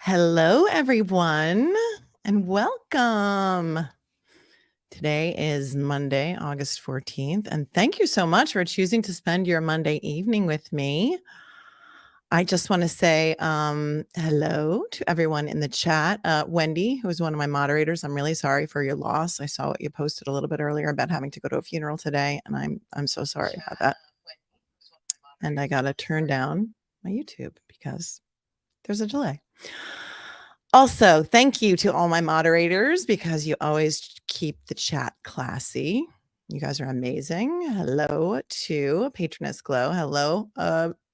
Hello, everyone, and welcome. Today is Monday, August 14th, and thank you so much for choosing to spend your Monday evening with me. I just want to say hello to everyone in the chat. Wendy, who is one of my moderators, I'm really sorry for your loss. I saw what you posted a little bit earlier about having to go to a funeral today, and I'm so sorry about that. And I got to turn down my YouTube because there's a delay. Also, thank you to all my moderators because you always keep the chat classy. You guys are amazing. Hello to Patroness Glow. Hello,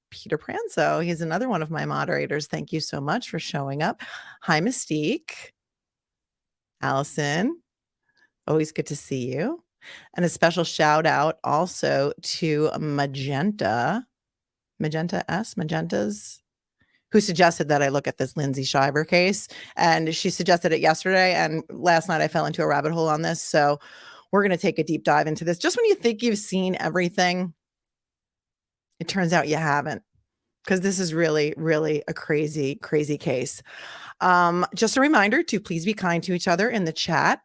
Peter Pranzo. He's another one of my moderators. Thank you so much for showing up. Hi, Mystique. Allison, always good to see you. And a special shout out also to Magenta's, who suggested that I look at this Lindsay Shiver case. And she suggested it yesterday. And last night I fell into a rabbit hole on this. So we're going to take a deep dive into this. Just when you think you've seen everything, it turns out you haven't. Because this is really, really a crazy, crazy case. Just a reminder to please be kind to each other in the chat.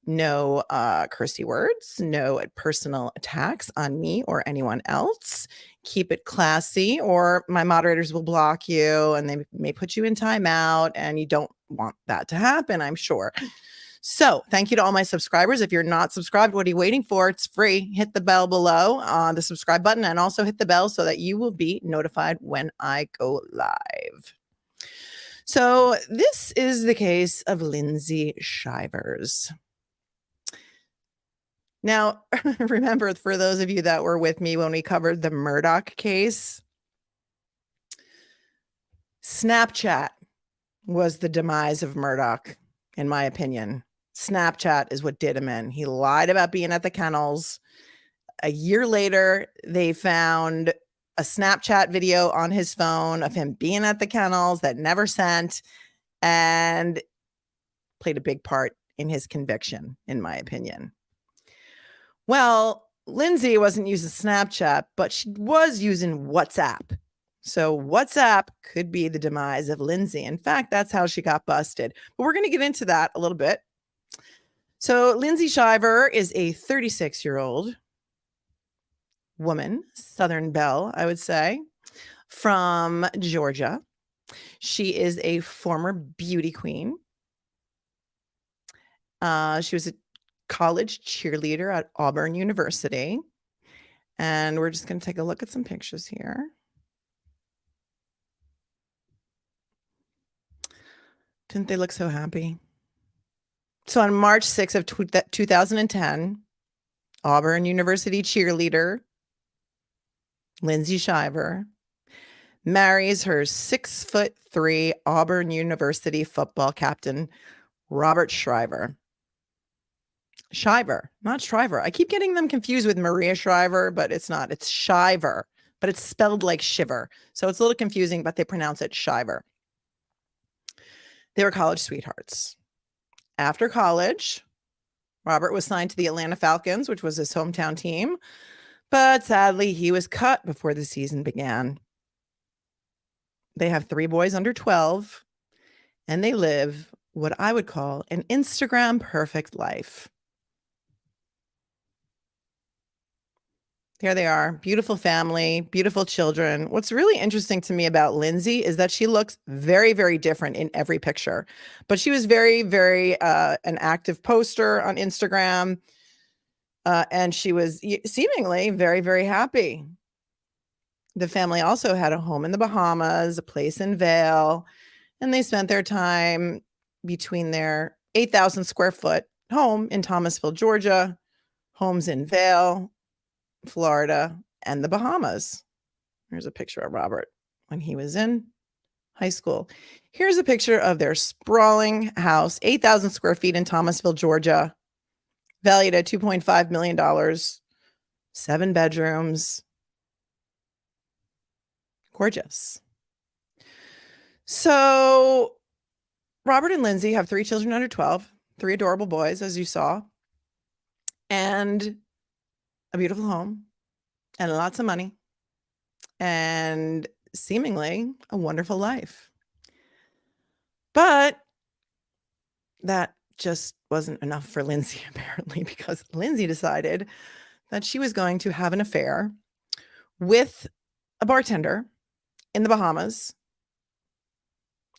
No cursey words, no personal attacks on me or anyone else. Keep it classy, or my moderators will block you and they may put you in timeout, and you don't want that to happen, I'm sure. So thank you to all my subscribers. If you're not subscribed, what are you waiting for? It's free. Hit the bell below, the subscribe button, and also hit the bell so that you will be notified when I go live. So this is the case of Lindsay Shivers. Now, remember, for those of you that were with me when we covered the Murdoch case, Snapchat was the demise of Murdoch, in my opinion. Snapchat is what did him in. He lied about being at the kennels. A year later, they found a Snapchat video on his phone of him being at the kennels that never sent, and played a big part in his conviction, in my opinion. Well, Lindsay wasn't using Snapchat, but she was using WhatsApp. So WhatsApp could be the demise of Lindsay. In fact, that's how she got busted. But we're going to get into that a little bit. So Lindsay Shiver is a 36-year-old woman, Southern belle, I would say, from Georgia. She is a former beauty queen. She was a college cheerleader at Auburn University. And we're just going to take a look at some pictures here. Didn't they look so happy? So on March 6th of 2010, Auburn University cheerleader Lindsay Shiver marries her 6'3" Auburn University football captain, Robert Shriver. Shiver, not Shriver. I keep getting them confused with Maria Shriver, but it's not. It's Shiver, but it's spelled like shiver. So it's a little confusing, but they pronounce it Shiver. They were college sweethearts. After college, Robert was signed to the Atlanta Falcons, which was his hometown team. But sadly, he was cut before the season began. They have 3 boys under 12, and they live what I would call an Instagram perfect life. Here they are, beautiful family, beautiful children. What's really interesting to me about Lindsay is that she looks very, very different in every picture. But she was very, very an active poster on Instagram. And she was seemingly very, very happy. The family also had a home in the Bahamas, a place in Vail, and they spent their time between their 8,000 square foot home in Thomasville, Georgia, homes in Vail, Florida, and the Bahamas. Here's a picture of Robert when he was in high school. Here's a picture of their sprawling house, 8,000 square feet in Thomasville, Georgia, valued at $2.5 million, 7 bedrooms. Gorgeous. So Robert and Lindsay have 3 children under 12, 3 adorable boys, as you saw, and a beautiful home, and lots of money, and seemingly a wonderful life. But that just wasn't enough for Lindsay, apparently, because Lindsay decided that she was going to have an affair with a bartender in the Bahamas.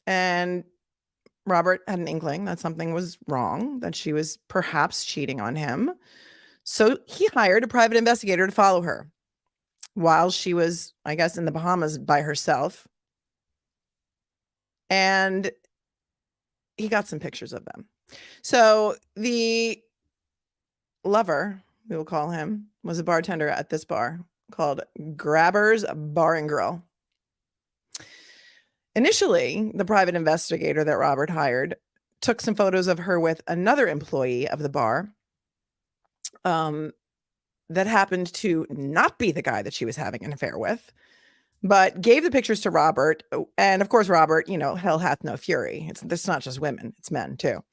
And Robert had an inkling that something was wrong, that she was perhaps cheating on him. So he hired a private investigator to follow her while she was, I guess, in the Bahamas by herself. And he got some pictures of them. So the lover, we will call him, was a bartender at this bar called Grabber's Bar and Grill. Initially, the private investigator that Robert hired took some photos of her with another employee of the bar that happened to not be the guy that she was having an affair with, but gave the pictures to Robert. And of course, Robert, hell hath no fury. It's not just women, it's men too.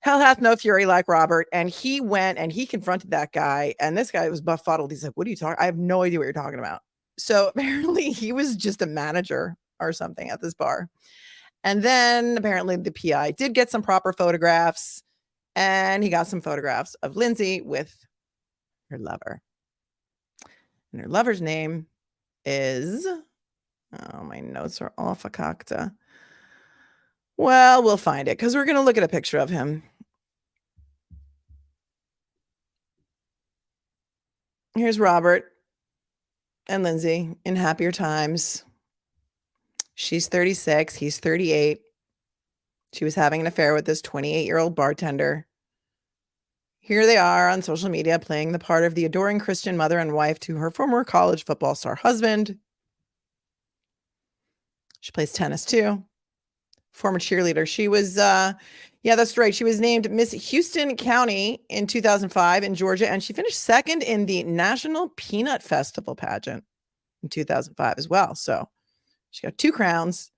Hell hath no fury like Robert. And he went and he confronted that guy. And this guy was befuddled. He's like, what are you talking? I have no idea what you're talking about. So apparently he was just a manager or something at this bar. And then apparently the PI did get some proper photographs, and he got some photographs of Lindsay with her lover. And her lover's name is, oh, my notes are all fakakta. Well, we'll find it because we're going to look at a picture of him. Here's Robert and Lindsay in happier times. She's 36. He's 38. She was having an affair with this 28-year-old bartender. Here they are on social media playing the part of the adoring Christian mother and wife to her former college football star husband. She plays tennis too. Former cheerleader. She was, yeah, that's right. She was named Miss Houston County in 2005 in Georgia, and she finished second in the National Peanut Festival pageant in 2005 as well. So she got 2 crowns.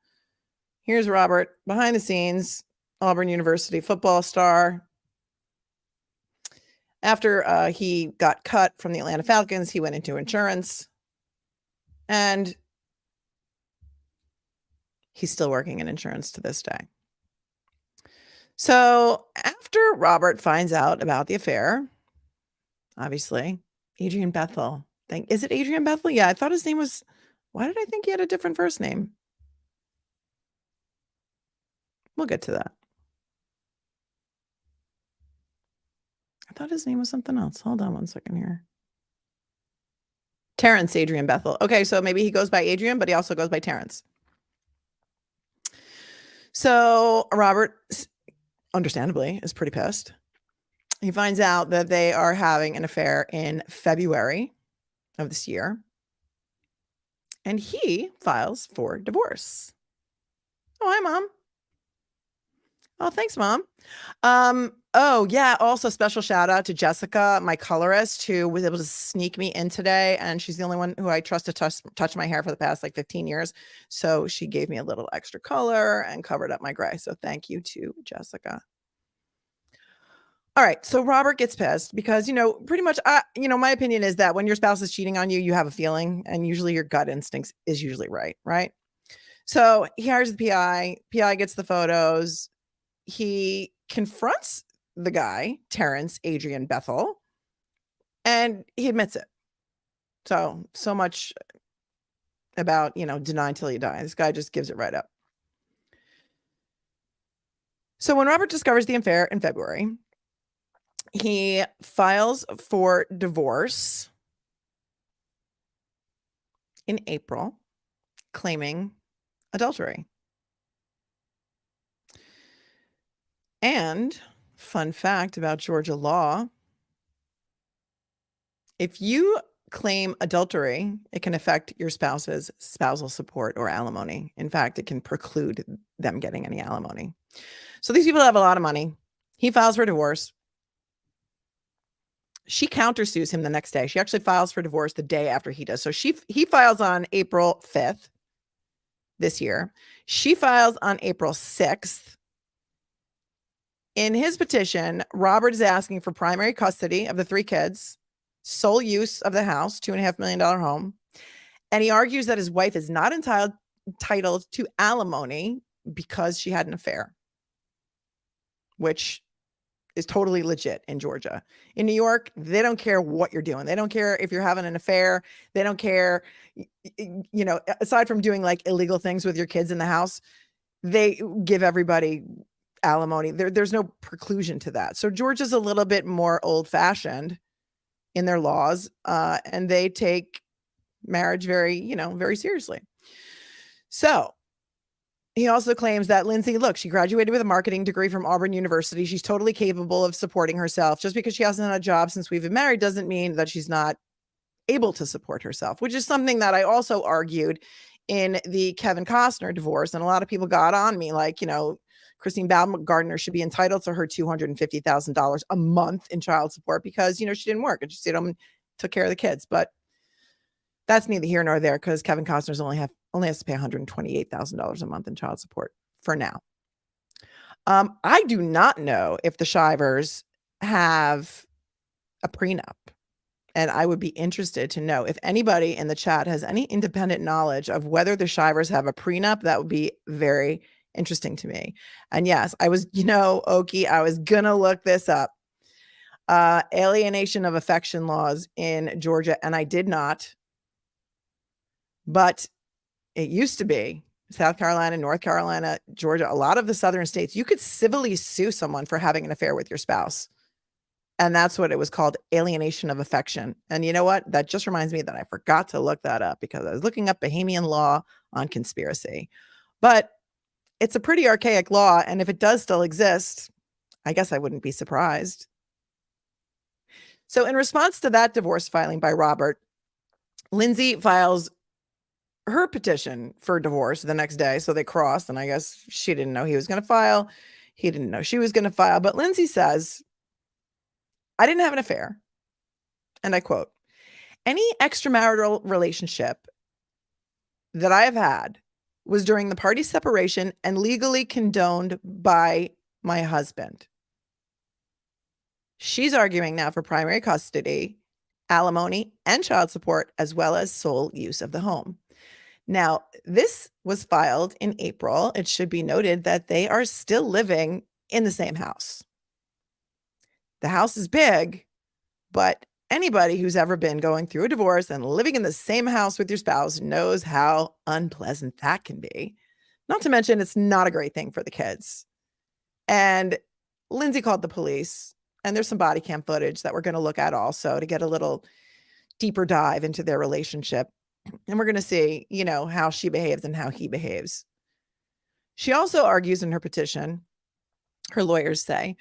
Here's Robert behind the scenes, Auburn University football star. After he got cut from the Atlanta Falcons, he went into insurance, and he's still working in insurance to this day. So after Robert finds out about the affair, obviously, Adrian Bethel. Is it Adrian Bethel? Yeah, I thought his name was, why did I think he had a different first name? We'll get to that. I thought his name was something else. Hold on one second here. Terrence Adrian Bethel. Okay, so maybe he goes by Adrian, but he also goes by Terrence. So Robert, understandably, is pretty pissed. He finds out that they are having an affair in February of this year, and he files for divorce. Oh, hi, Mom. Oh, thanks, Mom. Oh, yeah. Also, special shout out to Jessica, my colorist, who was able to sneak me in today. And she's the only one who I trust to touch my hair for the past 15 years. So she gave me a little extra color and covered up my gray. So thank you to Jessica. All right. So Robert gets pissed because, pretty much, my opinion is that when your spouse is cheating on you, you have a feeling, and usually your gut instincts is usually right? So he hires the PI. PI gets the photos. He confronts the guy, Terrence Adrian Bethel, and he admits it. So much about, deny until you die. This guy just gives it right up. So when Robert discovers the affair in February, he files for divorce in April, claiming adultery. And fun fact about Georgia law, if you claim adultery, it can affect your spouse's spousal support or alimony. In fact, it can preclude them getting any alimony. So these people have a lot of money. He files for divorce. She countersues him the next day. She actually files for divorce the day after he does. So he files on April 5th this year. She files on April 6th. In his petition, Robert is asking for primary custody of the 3 kids, sole use of the house, $2.5 million home. And he argues that his wife is not entitled to alimony because she had an affair, which is totally legit in Georgia. In New York, they don't care what you're doing. They don't care if you're having an affair. They don't care, you know, aside from doing like illegal things with your kids in the house, they give everybody alimony. There's no preclusion to that. So Georgia's a little bit more old-fashioned in their laws, and they take marriage very seriously. So he also claims that Lindsay, look, she graduated with a marketing degree from Auburn University. She's totally capable of supporting herself. Just because she hasn't had a job since we've been married doesn't mean that she's not able to support herself, which is something that I also argued in the Kevin Costner divorce. And a lot of people got on me like, Christine Baumgartner should be entitled to her $250,000 a month in child support because, she didn't work and she stayed home and took care of the kids. But that's neither here nor there because Kevin Costner's only has to pay $128,000 a month in child support for now. I do not know if the Shivers have a prenup. And I would be interested to know if anybody in the chat has any independent knowledge of whether the Shivers have a prenup. That would be very interesting to me. And yes, I was, Okie, I was going to look this up. Alienation of affection laws in Georgia. And I did not. But it used to be South Carolina, North Carolina, Georgia, a lot of the southern states, you could civilly sue someone for having an affair with your spouse. And that's what it was called, alienation of affection. And you know what? That just reminds me that I forgot to look that up because I was looking up Bahamian law on conspiracy. But it's a pretty archaic law. And if it does still exist, I guess I wouldn't be surprised. So in response to that divorce filing by Robert, Lindsay files her petition for divorce the next day. So they crossed. And I guess she didn't know he was going to file. He didn't know she was going to file. But Lindsay says, I didn't have an affair. And I quote, any extramarital relationship that I have had was during the party's separation and legally condoned by my husband. She's arguing now for primary custody, alimony, and child support, as well as sole use of the home. Now, this was filed in April. It should be noted that they are still living in the same house. The house is big, but anybody who's ever been going through a divorce and living in the same house with your spouse knows how unpleasant that can be. Not to mention, it's not a great thing for the kids. And Lindsay called the police, and there's some body cam footage that we're going to look at also to get a little deeper dive into their relationship. And we're going to see, how she behaves and how he behaves. She also argues in her petition, her lawyers say,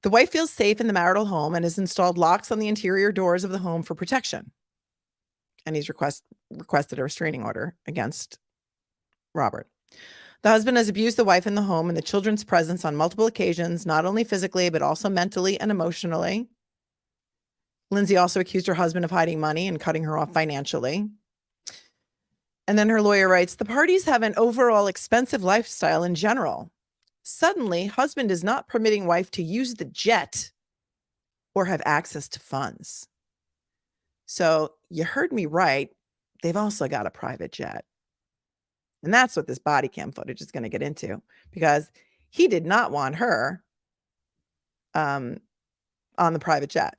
the wife feels safe in the marital home and has installed locks on the interior doors of the home for protection. And he's requested a restraining order against Robert. The husband has abused the wife in the home and the children's presence on multiple occasions, not only physically, but also mentally and emotionally. Lindsay also accused her husband of hiding money and cutting her off financially. And then her lawyer writes, the parties have an overall expensive lifestyle in general. Suddenly, husband is not permitting wife to use the jet or have access to funds. So you heard me right. They've also got a private jet. And that's what this body cam footage is going to get into because he did not want her on the private jet.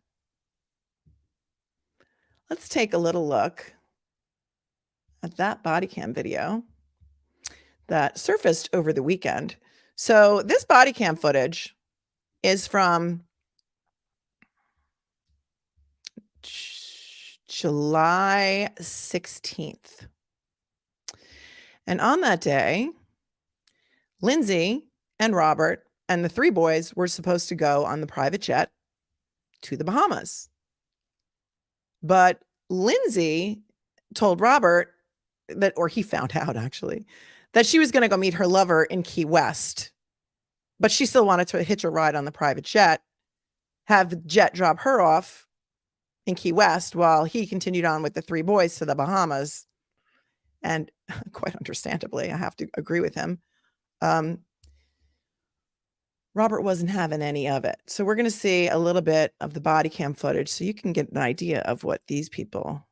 Let's take a little look at that body cam video that surfaced over the weekend. So this body cam footage is from July 16th. And on that day, Lindsay and Robert and the three boys were supposed to go on the private jet to the Bahamas. But Lindsay told Robert that, or he found out actually, that she was going to go meet her lover in Key West, but she still wanted to hitch a ride on the private jet, have the jet drop her off in Key West while he continued on with the three boys to the Bahamas. And quite understandably, I have to agree with him. Robert wasn't having any of it. So we're going to see a little bit of the body cam footage so you can get an idea of what these people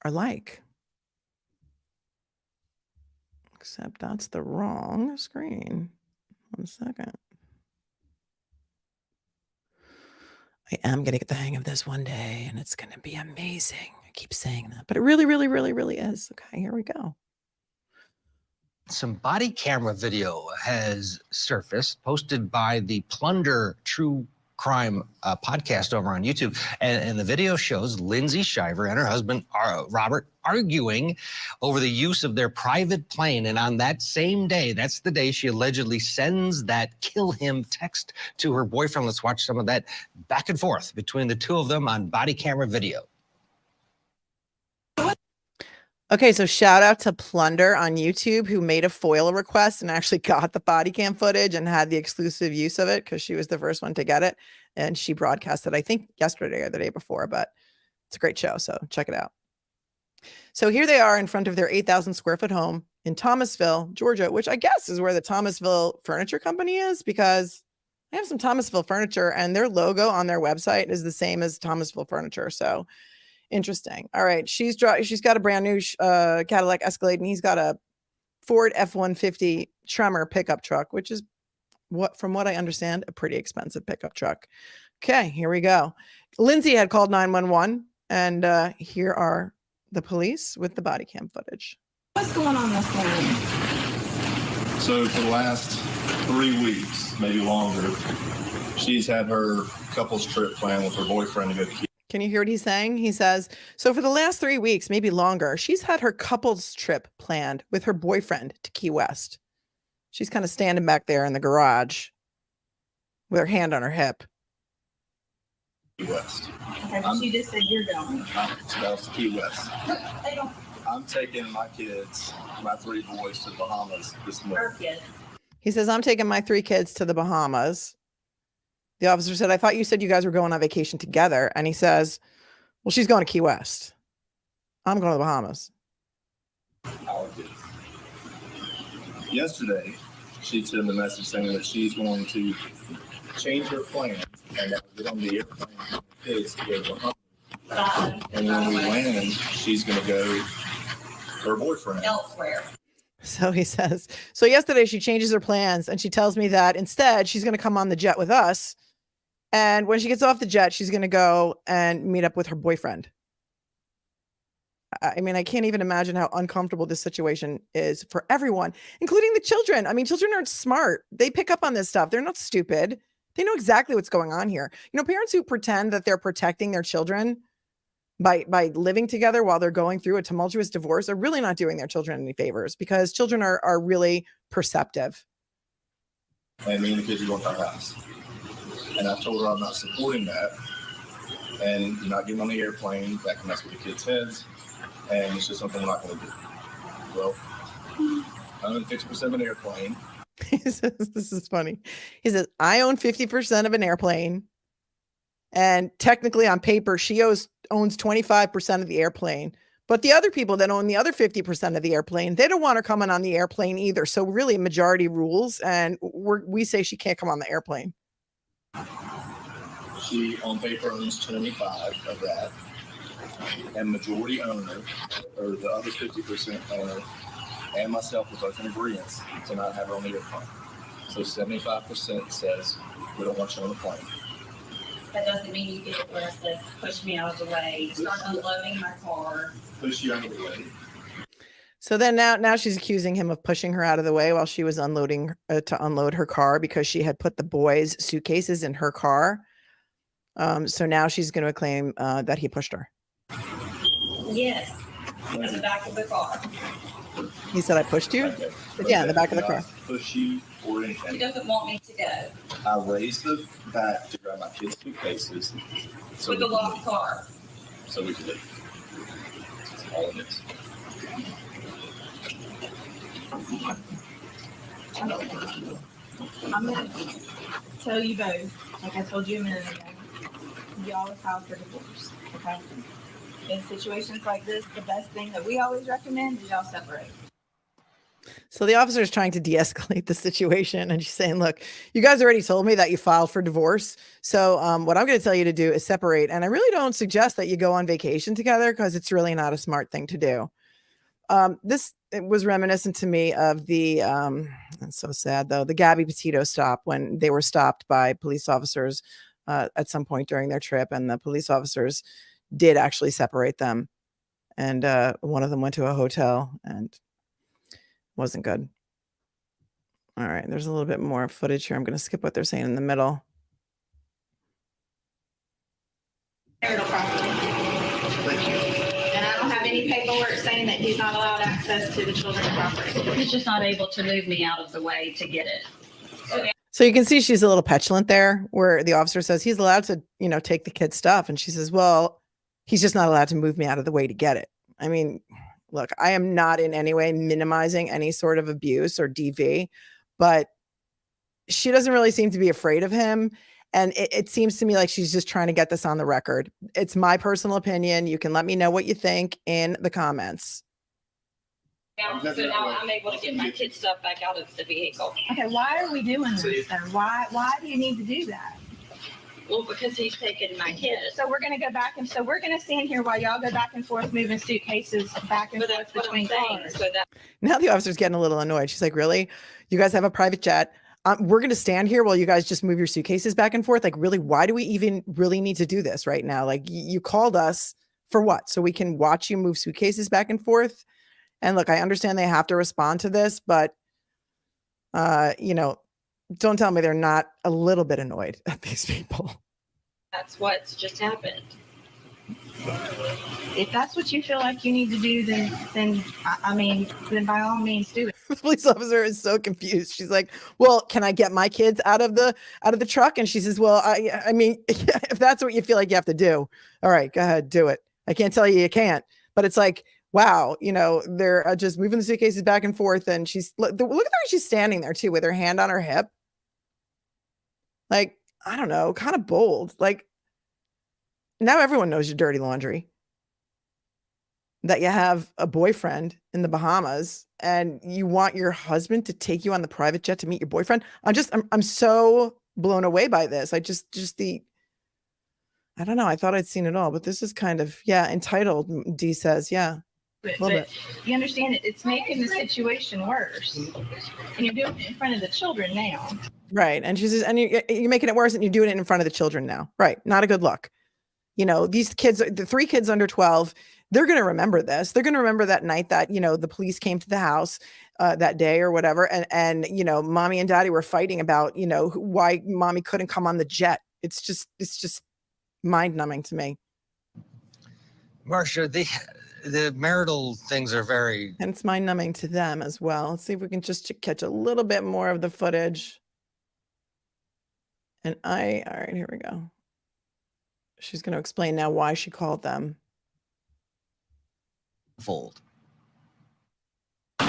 are like. Except that's the wrong screen. 1 second. I am going to get the hang of this one day, and it's going to be amazing. I keep saying that, but it really, really, really, really is. Okay, here we go. Some body camera video has surfaced, posted by the Plunder True Crime podcast over on YouTube. And the video shows Lindsay Shiver and her husband, Robert, arguing over the use of their private plane. And on that same day, that's the day she allegedly sends that kill him text to her boyfriend. Let's watch some of that back and forth between the two of them on body camera video. Okay, so shout out to Plunder on YouTube, who made a FOIL request and actually got the body cam footage and had the exclusive use of it because she was the first one to get it. And she broadcasted, I think, yesterday or the day before, but it's a great show, so check it out. So here they are in front of their 8,000 square foot home in Thomasville, Georgia, which I guess is where the Thomasville Furniture Company is, because I have some Thomasville furniture and their logo on their website is the same as Thomasville Furniture. So interesting. All right. She's got a brand new Cadillac Escalade, and he's got a Ford F-150 Tremor pickup truck, which is, from what I understand, a pretty expensive pickup truck. Okay, here we go. Lindsay had called 911, and here are the police with the body cam footage. What's going on this morning? So for the last 3 weeks, maybe longer, she's had her couples trip planned with her boyfriend to go to Key. Can you hear what he's saying? He says, so for the last 3 weeks, maybe longer, she's had her couples trip planned with her boyfriend to Key West. She's kind of standing back there in the garage with her hand on her hip. Key West. Okay, but you just said you're going. So that was to Key West. I'm taking my kids, my 3 boys, to the Bahamas this morning. He says, I'm taking my 3 kids to the Bahamas. The officer said, I thought you said you guys were going on vacation together. And he says, well, she's going to Key West. I'm going to the Bahamas. Yesterday, she sent a message saying that she's going to change her plans and get on the airplane with the kids to go to the Bahamas. And when we land, she's going to go to her boyfriend Elsewhere. So he says, so yesterday she changes her plans and she tells me that instead she's going to come on the jet with us. And when she gets off the jet, she's going to go and meet up with her boyfriend. I mean, I can't even imagine how uncomfortable this situation is for everyone, including the children. I mean, children aren't smart. They pick up on this stuff. They're not stupid. They know exactly what's going on here. You know, parents who pretend that they're protecting their children by living together while they're going through a tumultuous divorce are really not doing their children any favors, because children are really perceptive. And me and the kids are going to our house. And I've told her I'm not supporting that. And you're not getting on the airplane. That can mess with the kids' heads. And it's just something we're not going to do. Well, I own 50% of an airplane. He says, this is funny. He says, I own 50% of an airplane. And technically on paper, she owns 25% of the airplane. But the other people that own the other 50% of the airplane, they don't want her coming on the airplane either. So really majority rules. And we say she can't come on the airplane. She, on paper, owns 25 of that. And majority owner, or the other 50% owner, and myself were both in agreement to not have her on the airplane. So 75% says we don't want you on the plane. That doesn't mean you get the rest to push me out of the way, start unloading my car. Push you out of the way. So then now she's accusing him of pushing her out of the way while she was unloading to unload her car because she had put the boys' suitcases in her car. So now she's going to claim that he pushed her. Yes, in the back of the car. He said, I pushed you? Okay. Yeah, in the back of the car. Push you or anything. He doesn't want me to go. I raised the back to grab my kids' suitcases. So With the locked car. So we could leave. That's all it is. I'm going to tell you both, like I told you a minute ago, y'all file for divorce, okay? In situations like this, the best thing that we always recommend is y'all separate. So the officer is trying to de-escalate the situation, and she's saying, look, you guys already told me that you filed for divorce. So what I'm going to tell you to do is separate. And I really don't suggest that you go on vacation together because it's really not a smart thing to do. It was reminiscent to me of the, it's so sad though, the Gabby Petito stop when they were stopped by police officers at some point during their trip. And the police officers did actually separate them. And one of them went to a hotel and wasn't good. All right, there's a little bit more footage here. I'm going to skip what they're saying in the middle. Marital property. And I don't have any paperwork saying that he's not allowed access to the children's property. He's just not able to move me out of the way to get it. So you can see she's a little petulant there, where the officer says he's allowed to, take the kid's stuff. And she says, well, he's just not allowed to move me out of the way to get it. I mean, look, I am not in any way minimizing any sort of abuse or DV, but she doesn't really seem to be afraid of him. And it seems to me like she's just trying to get this on the record. It's my personal opinion. You can let me know what you think in the comments. So now I'm able to get my kid's stuff back out of the vehicle. Okay, why are we doing this though? Why do you need to do that? Well, because he's taking my kids. So we're going to go back and so we're going to stand here while y'all go back and forth moving suitcases back and But forth that's what I'm between saying. cars. So that Now the officer's getting a little annoyed. She's like, really? You guys have a private jet? We're going to stand here while you guys just move your suitcases back and forth. Like, really, why do we even really need to do this right now? Like, you called us for what? So we can watch you move suitcases back and forth? And look, I understand they have to respond to this, but, don't tell me they're not a little bit annoyed at these people. that's what's just happened. If that's what you feel like you need to do, then by all means do it. The police officer is so confused. She's like, well, can I get my kids out of the truck? And she says, well, I mean, if that's what you feel like you have to do, all right, go ahead, do it. I can't tell you can't, but it's like, wow, they're just moving the suitcases back and forth. And look at her. She's standing there too with her hand on her hip. Like, I don't know, kind of bold. Like, now everyone knows your dirty laundry. That you have a boyfriend in the Bahamas and you want your husband to take you on the private jet to meet your boyfriend. I'm so blown away by this. I don't know. I thought I'd seen it all, but this is kind of, entitled. Dee says, yeah. But you understand it's making the situation worse. And you're doing it in front of the children now. Right. And she says, and you're making it worse and you're doing it in front of the children now. Right. Not a good look. These kids, the 3 kids under 12, they're going to remember this. They're going to remember that night that, the police came to the house that day or whatever. And, mommy and daddy were fighting about, why mommy couldn't come on the jet. It's just mind numbing to me. Marcia, the marital things are very... And it's mind numbing to them as well. Let's see if we can just catch a little bit more of the footage. And all right, here we go. She's going to explain now why she called them. Fold. But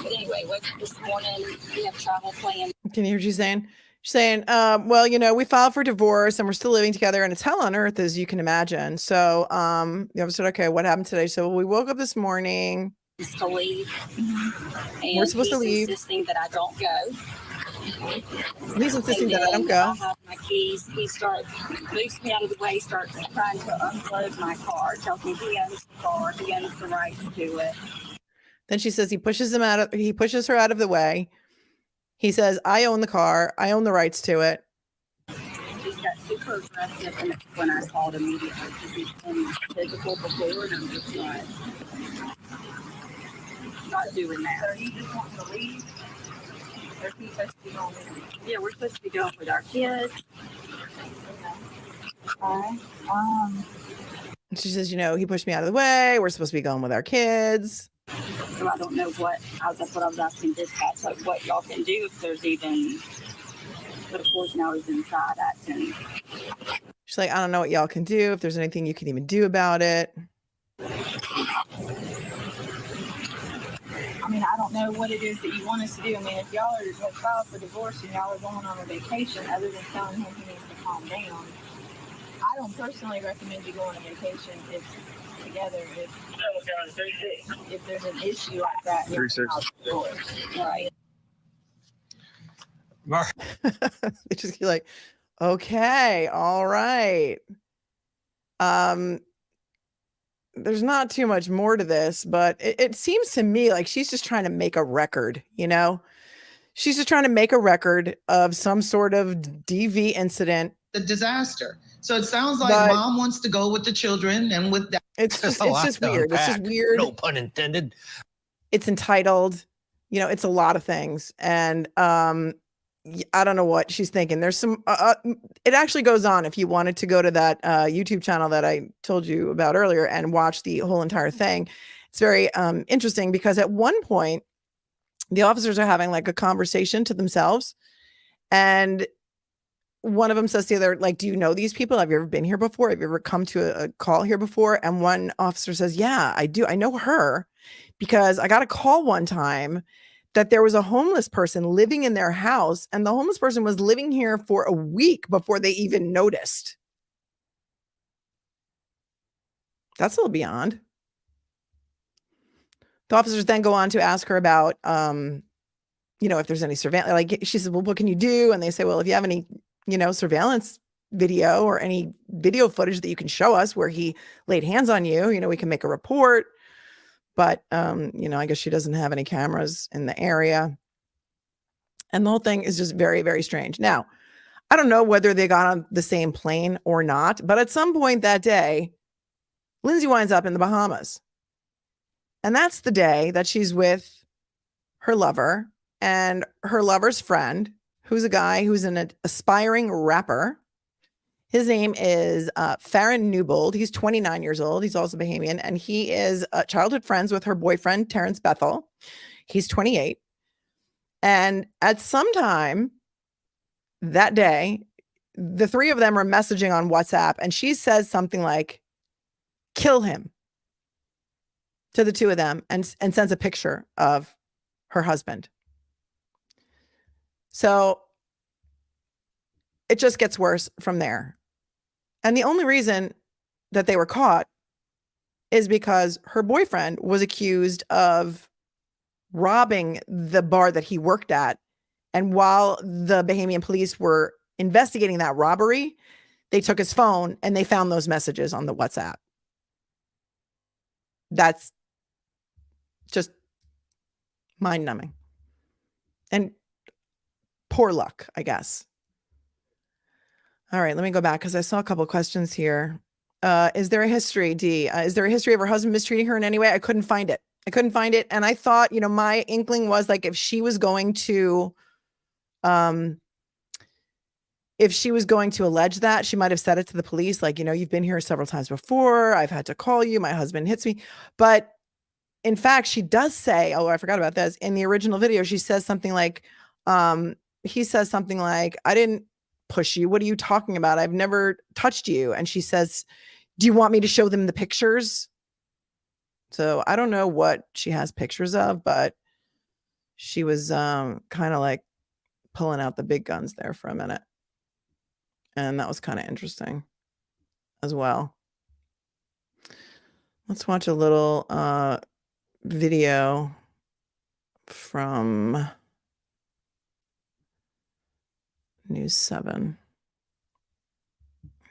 anyway, this morning we have travel plans. Can you hear what she's saying? She's saying, well, we filed for divorce and we're still living together and it's hell on earth, as you can imagine. So the officer said, okay, what happened today? So we woke up this morning. To leave. And we're supposed to leave. He's insisting that I don't go. He's insisting that I don't go. I have my keys. He moves me out of the way, starts trying to unload my car, tells me he owns the car, he owns the right to do it. Then she says he pushes her out of the way. He says, I own the car. I own the rights to it. He's got super aggressive, and when I called immediately, because he's been physical before, and I'm just not doing that. So you just want to leave? Or are you supposed to be going with me? Yeah, we're supposed to be going with our kids. Okay. She says, he pushed me out of the way. We're supposed to be going with our kids. So I don't know that's what I was asking dispatch, like what y'all can do if there's even, but of course now he's inside acting. She's like, I don't know what y'all can do, if there's anything you can even do about it. I mean, I don't know what it is that you want us to do. I mean, if y'all have filed for divorce and y'all are going on a vacation, other than telling him he needs to calm down, I don't personally recommend you go on a vacation together if there's an issue like that. 3-6. Right. They just be like, okay, all right. There's not too much more to this, but it seems to me like she's just trying to make a record, you know? She's just trying to make a record of some sort of DV incident. The disaster. So it sounds like mom wants to go with the children and with that. It's just weird. It's just weird. No pun intended. It's entitled, you know, it's a lot of things. And I don't know what she's thinking. There's some, it actually goes on if you wanted to go to that YouTube channel that I told you about earlier and watch the whole entire thing. It's very interesting because at one point, the officers are having like a conversation to themselves. And one of them says to the other, like, do you know these people? Have you ever been here before? Have you ever come to a call here before? And one officer says, yeah, I do. I know her because I got a call one time that there was a homeless person living in their house, and the homeless person was living here for a week before they even noticed. That's a little beyond. The officers then go on to ask her about, you know, if there's any surveillance. Like she says, well, what can you do? And they say, well, if you have any, you know, surveillance video or any video footage that you can show us where he laid hands on you, you know, we can make a report. But, you know, I guess she doesn't have any cameras in the area. And the whole thing is just very, very strange. Now, I don't know whether they got on the same plane or not, but at some point that day, Lindsay winds up in the Bahamas. And that's the day that she's with her lover and her lover's friend, who's a guy who's an aspiring rapper. His name is Farron Newbold. He's 29 years old. He's also Bahamian, and he is childhood friends with her boyfriend, Terrence Bethel. He's 28. And at some time that day, the three of them are messaging on WhatsApp, and she says something like, kill him, to the two of them, and sends a picture of her husband. So it just gets worse from there. And the only reason that they were caught is because her boyfriend was accused of robbing the bar that he worked at. And while the Bahamian police were investigating that robbery, they took his phone and they found those messages on the WhatsApp. That's just mind-numbing. And poor luck, I guess. All right, let me go back because I saw a couple of questions here. Is there a history, D? Is there a history of her husband mistreating her in any way? I couldn't find it. And I thought, you know, my inkling was like if she was going to allege that, she might have said it to the police, like, you know, you've been here several times before. I've had to call you. My husband hits me. But in fact, she does say, oh, I forgot about this. In the original video, she says something like, he says something like, I didn't push you. What are you talking about? I've never touched you. And she says, do you want me to show them the pictures? So I don't know what she has pictures of, but she was kind of like pulling out the big guns there for a minute. And that was kind of interesting as well. Let's watch a little video from News 7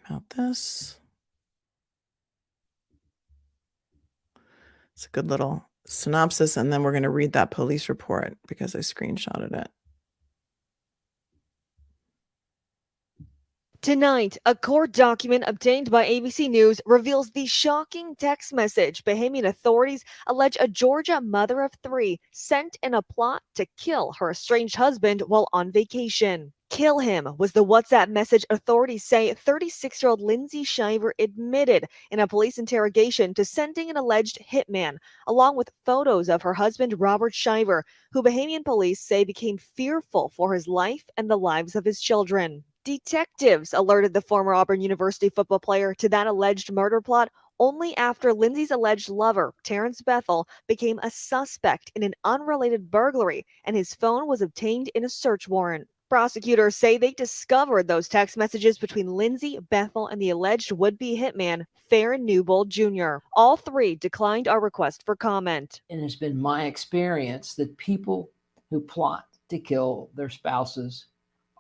about this. It's a good little synopsis, and then we're going to read that police report because I screenshotted it. Tonight, a court document obtained by ABC News reveals the shocking text message Bahamian authorities allege a Georgia mother of three sent in a plot to kill her estranged husband while on vacation. Kill him was the WhatsApp message authorities say 36-year-old Lindsay Shiver admitted in a police interrogation to sending an alleged hitman, along with photos of her husband Robert Shiver, who Bahamian police say became fearful for his life and the lives of his children. Detectives alerted the former Auburn University football player to that alleged murder plot only after Lindsay's alleged lover, Terrence Bethel, became a suspect in an unrelated burglary and his phone was obtained in a search warrant. Prosecutors say they discovered those text messages between Lindsay, Bethel, and the alleged would-be hitman, Farron Newbold Jr. All three declined our request for comment. And it's been my experience that people who plot to kill their spouses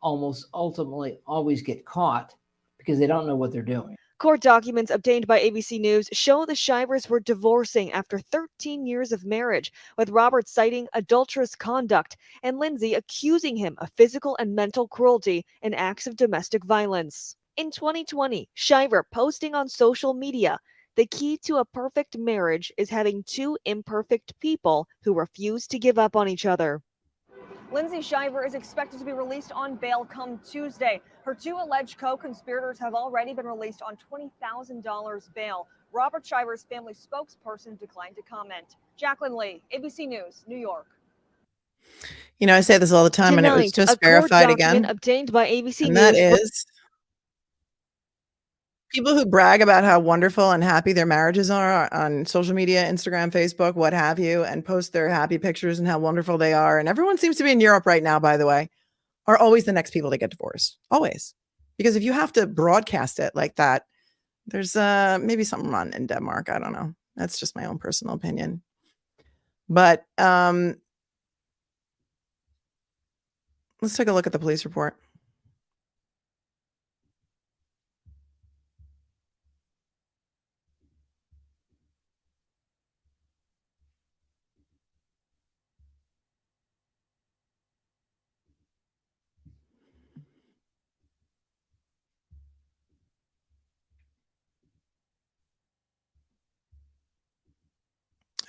almost ultimately always get caught because they don't know what they're doing. Court documents obtained by ABC News show the Shivers were divorcing after 13 years of marriage, with Robert citing adulterous conduct and Lindsay accusing him of physical and mental cruelty and acts of domestic violence. In 2020, Shiver posting on social media, "The key to a perfect marriage is having two imperfect people who refuse to give up on each other." Lindsay Shiver is expected to be released on bail come Tuesday. Her two alleged co-conspirators have already been released on $20,000 bail. Robert Shiver's family spokesperson declined to comment. Jacqueline Lee, ABC News, New York. You know, I say this all the time, and it was just verified again. Obtained by ABC and News. That is people who brag about how wonderful and happy their marriages are on social media, Instagram, Facebook, what have you, and post their happy pictures and how wonderful they are. And everyone seems to be in Europe right now, by the way, are always the next people to get divorced. Always. Because if you have to broadcast it like that, there's maybe something wrong in Denmark. I don't know. That's just my own personal opinion. But let's take a look at the police report.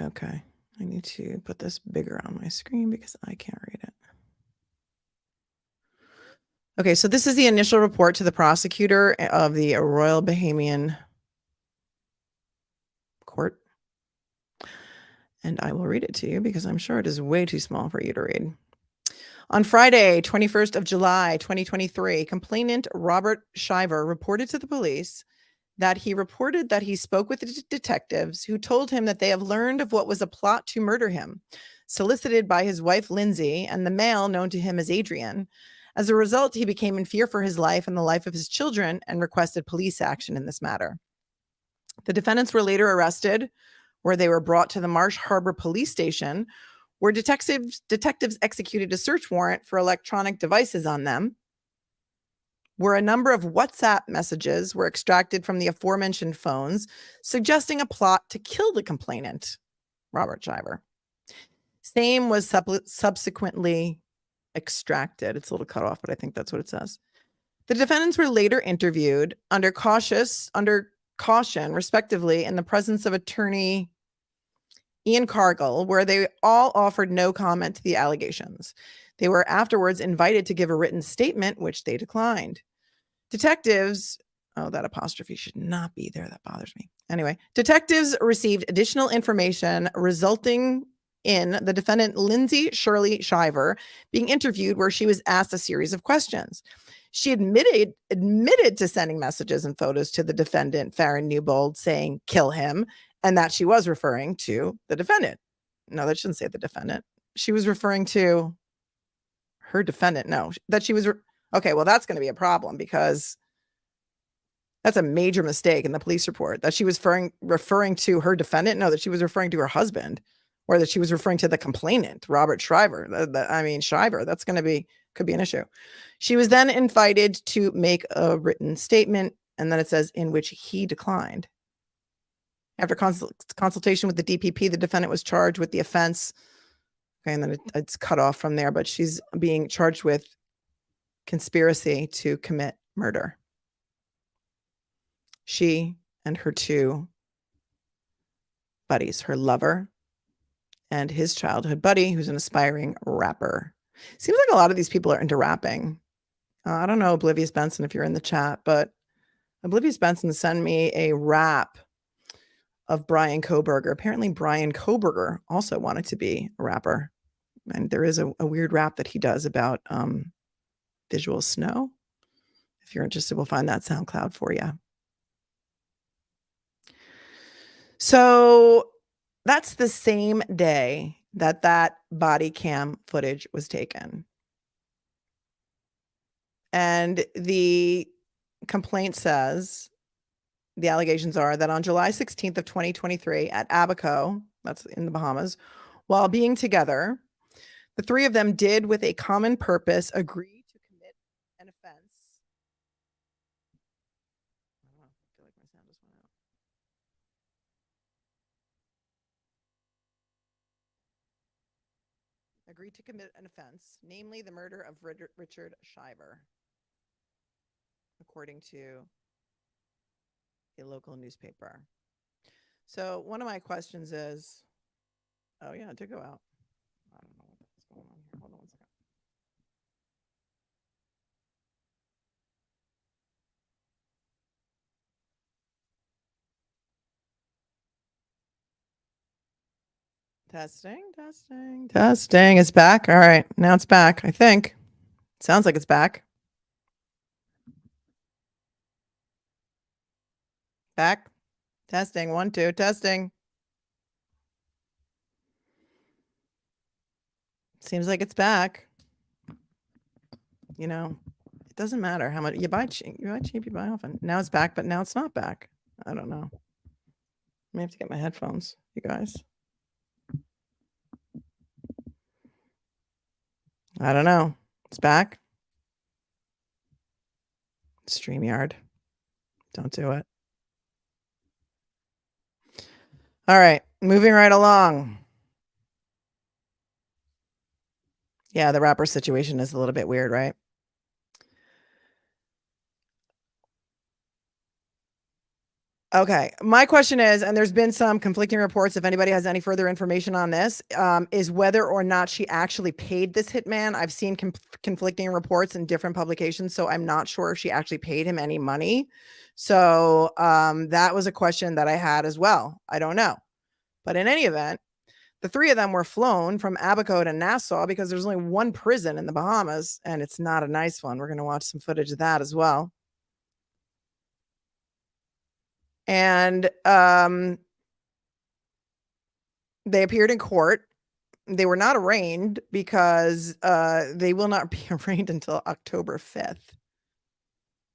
Okay, I need to put this bigger on my screen because I can't read it. Okay, so this is the initial report to the prosecutor of the Royal Bahamian Court. And I will read it to you because I'm sure it is way too small for you to read. On Friday, 21st of July, 2023, complainant Robert Shiver reported to the police that he reported that he spoke with the detectives who told him that they have learned of what was a plot to murder him, solicited by his wife, Lindsay, and the male known to him as Adrian. As a result, he became in fear for his life and the life of his children and requested police action in this matter. The defendants were later arrested, where they were brought to the Marsh Harbor Police Station, where detectives executed a search warrant for electronic devices on them, where a number of WhatsApp messages were extracted from the aforementioned phones, suggesting a plot to kill the complainant, Robert Shiver. Same was subsequently extracted. It's a little cut off, but I think that's what it says. The defendants were later interviewed under caution, respectively, in the presence of attorney Ian Cargill, where they all offered no comment to the allegations. They were afterwards invited to give a written statement, which they declined. Detectives, that apostrophe should not be there. That bothers me. Anyway, detectives received additional information resulting in the defendant Lindsay Shirley Shiver being interviewed, where she was asked a series of questions. She admitted to sending messages and photos to the defendant, Farron Newbold, saying, "Kill him," and that she was referring to the defendant. No, that shouldn't say the defendant. She was referring to her defendant. No, that she was... Okay, well, that's going to be a problem because that's a major mistake in the police report, that she was referring to her defendant. No, that she was referring to her husband, or that she was referring to the complainant, Robert Shiver. Shiver, that's going to could be an issue. She was then invited to make a written statement, and then it says, in which he declined. After consultation with the DPP, the defendant was charged with the offense. Okay, and then it's cut off from there, but she's being charged with conspiracy to commit murder. She and her two buddies, her lover and his childhood buddy, who's an aspiring rapper. Seems like a lot of these people are into rapping. I don't know, Oblivious Benson, if you're in the chat, but Oblivious Benson sent me a rap of Brian Koberger. Apparently Brian Koberger also wanted to be a rapper. And there is a weird rap that he does about visual snow. If you're interested, we'll find that SoundCloud for you. So that's the same day that that body cam footage was taken. And the complaint says, the allegations are that on July 16th of 2023 at Abaco, that's in the Bahamas, while being together, the three of them did with a common purpose agree to commit an offense. I feel like my sound just went out. Agreed to commit an offense, namely the murder of Richard Shiver, according to a local newspaper. So one of my questions is, oh yeah, it did go out. I don't know what's going on here. Hold on 1 second. Testing. It's back. All right. Now it's back. I think. Sounds like it's back. Back. Testing. 1, 2. Testing. Seems like it's back. You know, it doesn't matter how much you buy cheap, you buy often. Now it's back, but now it's not back. I don't know. I may have to get my headphones, you guys. I don't know. It's back. StreamYard. Don't do it. All right. Moving right along. Yeah, the rapper situation is a little bit weird, right? Okay. My question is, and there's been some conflicting reports, if anybody has any further information on this, is whether or not she actually paid this hitman. I've seen conflicting reports in different publications, so I'm not sure if she actually paid him any money. So that was a question that I had as well. I don't know. But in any event, the three of them were flown from Abaco to Nassau because there's only one prison in the Bahamas, and it's not a nice one. We're going to watch some footage of that as well. And they appeared in court. They were not arraigned because they will not be arraigned until October 5th.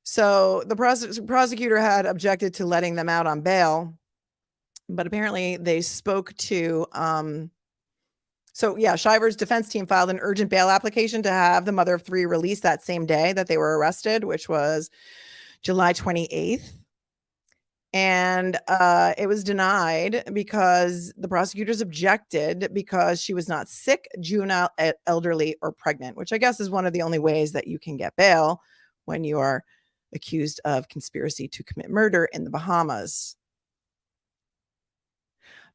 So the prosecutor had objected to letting them out on bail, but apparently they spoke to so yeah, Shivers' defense team filed an urgent bail application to have the mother of three released that same day that they were arrested, which was July 28th. And it was denied because the prosecutors objected because she was not sick, juvenile, elderly, or pregnant, which I guess is one of the only ways that you can get bail when you are accused of conspiracy to commit murder in the Bahamas.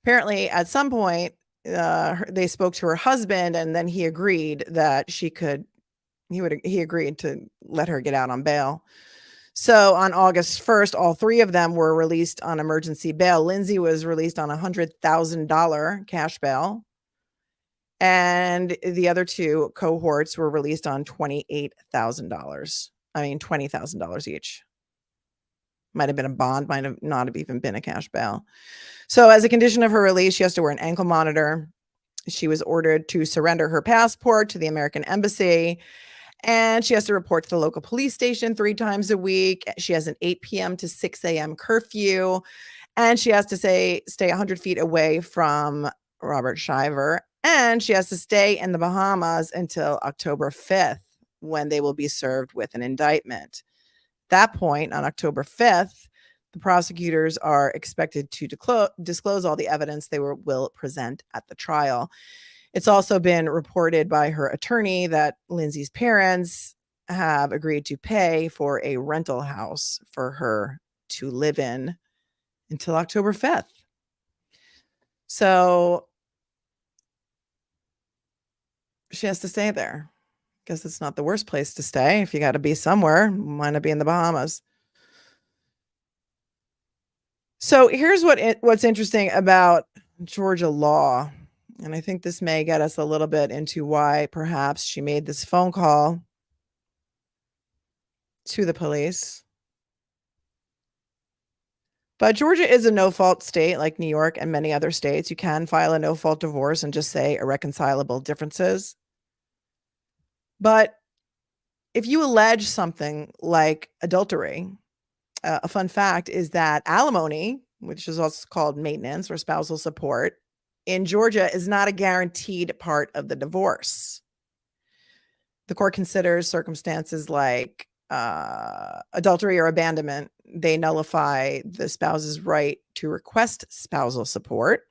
Apparently, at some point, they spoke to her husband, and then he agreed that he agreed to let her get out on bail. So on August 1st, all three of them were released on emergency bail. Lindsay was released on $100,000 cash bail. And the other two cohorts were released on $28,000. I mean, $20,000 each. Might have been a bond, might have not have even been a cash bail. So as a condition of her release, she has to wear an ankle monitor. She was ordered to surrender her passport to the American embassy. And she has to report to the local police station 3 times a week. She has an 8 p.m. to 6 a.m. curfew. And she has to stay 100 feet away from Robert Shiver. And she has to stay in the Bahamas until October 5th, when they will be served with an indictment. At that point, on October 5th, the prosecutors are expected to disclose all the evidence they will present at the trial. It's also been reported by her attorney that Lindsay's parents have agreed to pay for a rental house for her to live in until October 5th. So she has to stay there. Guess it's not the worst place to stay. If you got to be somewhere, why not be in the Bahamas? So here's what's interesting about Georgia law. And I think this may get us a little bit into why perhaps she made this phone call to the police. But Georgia is a no-fault state like New York and many other states. You can file a no-fault divorce and just say irreconcilable differences. But if you allege something like adultery, a fun fact is that alimony, which is also called maintenance or spousal support, in Georgia is not a guaranteed part of the divorce. The court considers circumstances like adultery or abandonment. They nullify the spouse's right to request spousal support.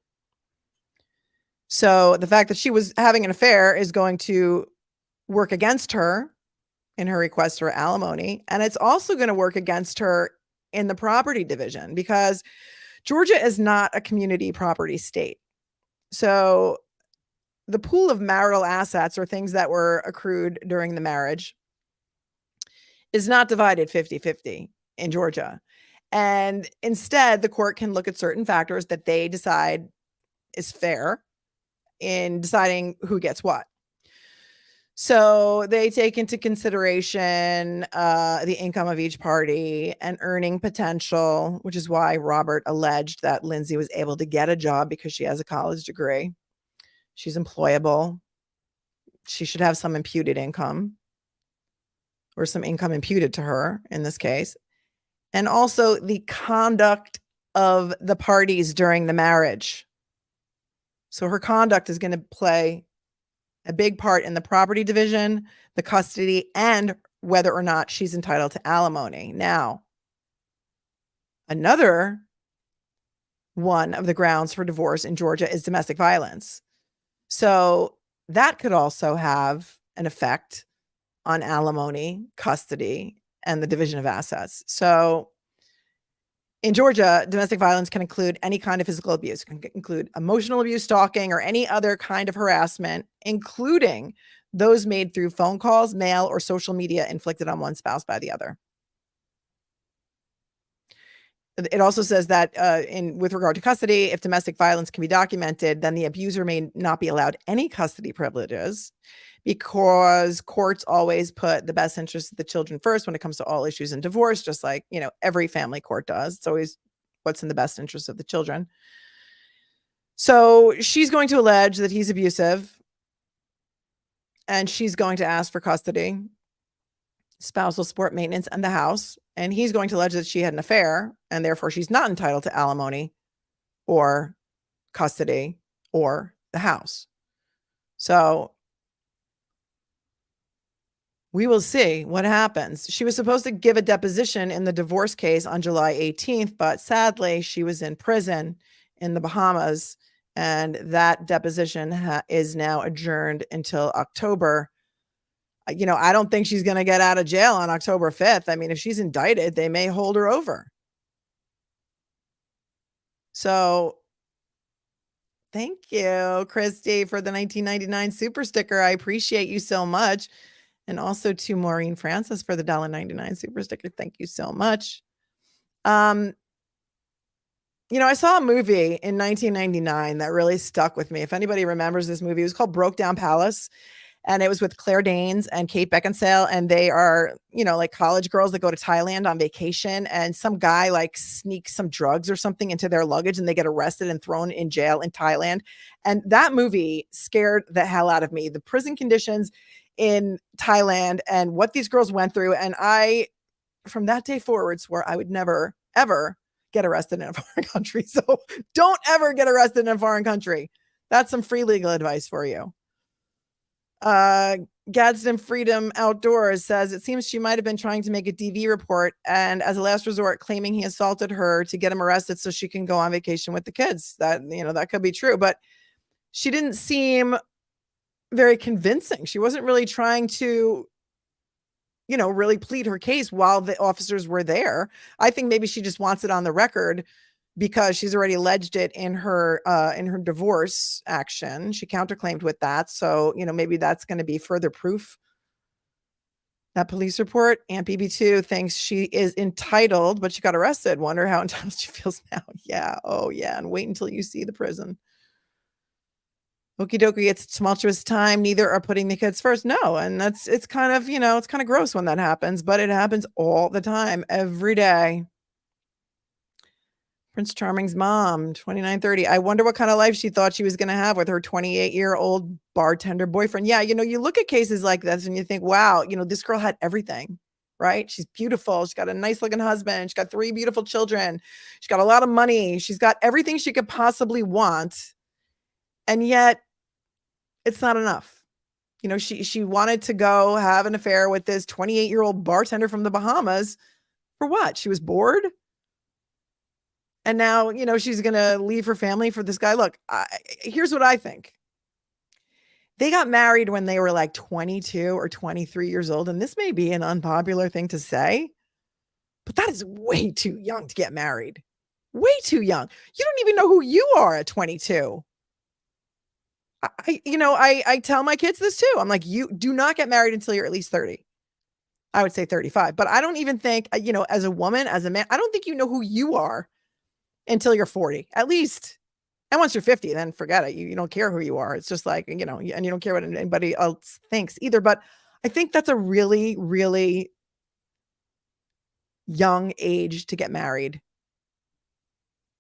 So the fact that she was having an affair is going to work against her in her request for alimony. And it's also going to work against her in the property division because Georgia is not a community property state. So the pool of marital assets or things that were accrued during the marriage is not divided 50-50 in Georgia. And instead, the court can look at certain factors that they decide is fair in deciding who gets what. So they take into consideration the income of each party and earning potential, which is why Robert alleged that Lindsay was able to get a job because she has a college degree. She's employable. She should have some imputed income or some income imputed to her in this case. And also the conduct of the parties during the marriage. So her conduct is going to play a big part in the property division, the custody, and whether or not she's entitled to alimony. Now, another one of the grounds for divorce in Georgia is domestic violence. So that could also have an effect on alimony, custody, and the division of assets. So in Georgia, domestic violence can include any kind of physical abuse. It can include emotional abuse, stalking, or any other kind of harassment, including those made through phone calls, mail, or social media inflicted on one spouse by the other. It also says that with regard to custody, if domestic violence can be documented, then the abuser may not be allowed any custody privileges because courts always put the best interest of the children first when it comes to all issues in divorce, just like, every family court does. It's always what's in the best interest of the children. So she's going to allege that he's abusive and she's going to ask for custody, spousal support, maintenance, and the house. And he's going to allege that she had an affair and therefore she's not entitled to alimony or custody or the house. So we will see what happens. She was supposed to give a deposition in the divorce case on July 18th, but sadly she was in prison in the Bahamas, and that deposition is now adjourned until October. I don't think she's going to get out of jail on October 5th. I mean, if she's indicted, they may hold her over. So thank you, Christy, for the 1999 super sticker. I appreciate you so much. And also to Maureen Francis for the $1.99 super sticker. Thank you so much. I saw a movie in 1999 that really stuck with me. If anybody remembers this movie, it was called Broke Down Palace. And it was with Claire Danes and Kate Beckinsale. And they are, like college girls that go to Thailand on vacation. And some guy sneaks some drugs or something into their luggage and they get arrested and thrown in jail in Thailand. And that movie scared the hell out of me. The prison conditions in Thailand and what these girls went through. And I, from that day forward, swore I would never, ever get arrested in a foreign country. So don't ever get arrested in a foreign country. That's some free legal advice for you. Gadsden Freedom Outdoors says it seems she might have been trying to make a DV report and as a last resort claiming he assaulted her to get him arrested so she can go on vacation with the kids. That, that could be true, but she didn't seem very convincing. She wasn't really trying to, really plead her case while the officers were there. I think maybe she just wants it on the record because she's already alleged it in her divorce action. She counterclaimed with that. So, maybe that's going to be further proof. That police report, Aunt BB2 thinks she is entitled, but she got arrested. Wonder how entitled she feels now. Yeah. Oh yeah. And wait until you see the prison. Okie dokie, it's a tumultuous time. Neither are putting the kids first. No. And it's kind of, it's kind of gross when that happens, but it happens all the time, every day. Prince Charming's mom, 2930. I wonder what kind of life she thought she was going to have with her 28-year-old bartender boyfriend. Yeah, you look at cases like this and you think, wow, this girl had everything, right? She's beautiful. She's got a nice looking husband. She's got 3 beautiful children. She's got a lot of money. She's got everything she could possibly want. And yet it's not enough. She wanted to go have an affair with this 28-year-old bartender from the Bahamas. For what? She was bored. And now, she's going to leave her family for this guy. Look, here's what I think. They got married when they were like 22 or 23 years old. And this may be an unpopular thing to say, but that is way too young to get married. Way too young. You don't even know who you are at 22. I tell my kids this too. I'm like, you do not get married until you're at least 30. I would say 35. But I don't even think, as a woman, as a man, I don't think you know who you are until you're 40, at least. And once you're 50, then forget it. You don't care who you are. It's just like, and you don't care what anybody else thinks either. But I think that's a really, really young age to get married.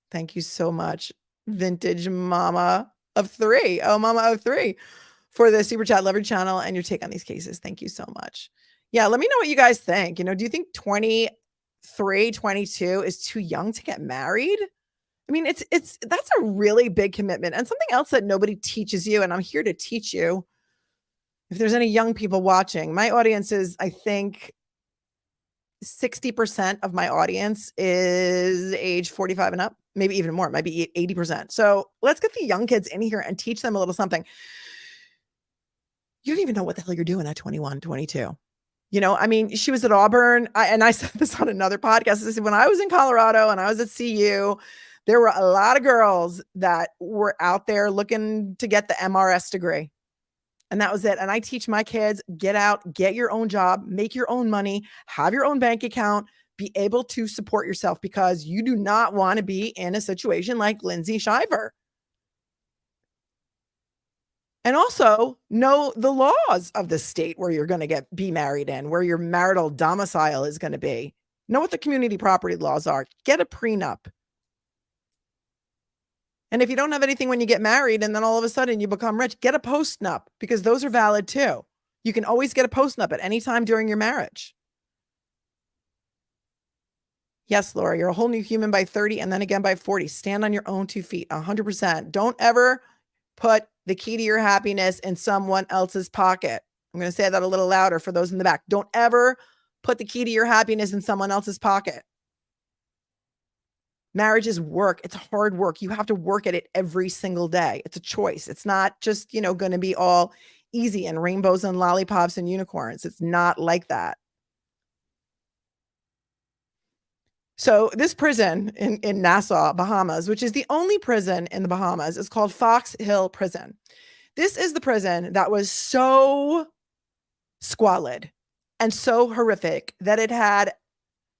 Thank you so much, Vintage Mama of 3. Oh, Mama of 3 for the Super Chat Leverage channel and your take on these cases. Thank you so much. Yeah, let me know what you guys think. Do you think 23, 22 is too young to get married? I mean, that's a really big commitment. And something else that nobody teaches you, and I'm here to teach you, if there's any young people watching, my audience is, I think, 60% of my audience is age 45 and up, maybe even more, maybe 80%. So let's get the young kids in here and teach them a little something. You don't even know what the hell you're doing at 21, 22. She was at Auburn. I said this on another podcast. I said, when I was in Colorado and I was at CU, there were a lot of girls that were out there looking to get the MRS degree. And that was it. And I teach my kids, get out, get your own job, make your own money, have your own bank account, be able to support yourself, because you do not want to be in a situation like Lindsay Shiver. And also know the laws of the state where you're going to be married in, where your marital domicile is going to be. Know what the community property laws are. Get a prenup. And if you don't have anything when you get married and then all of a sudden you become rich, get a postnup, because those are valid too. You can always get a postnup at any time during your marriage. Yes, Laura, you're a whole new human by 30 and then again by 40. Stand on your own 2 feet, 100%. Don't ever put the key to your happiness in someone else's pocket. I'm going to say that a little louder for those in the back. Don't ever put the key to your happiness in someone else's pocket. Marriage is work. It's hard work. You have to work at it every single day. It's a choice. It's not just, going to be all easy and rainbows and lollipops and unicorns. It's not like that. So this prison in Nassau, Bahamas, which is the only prison in the Bahamas, is called Fox Hill Prison. This is the prison that was so squalid and so horrific that it had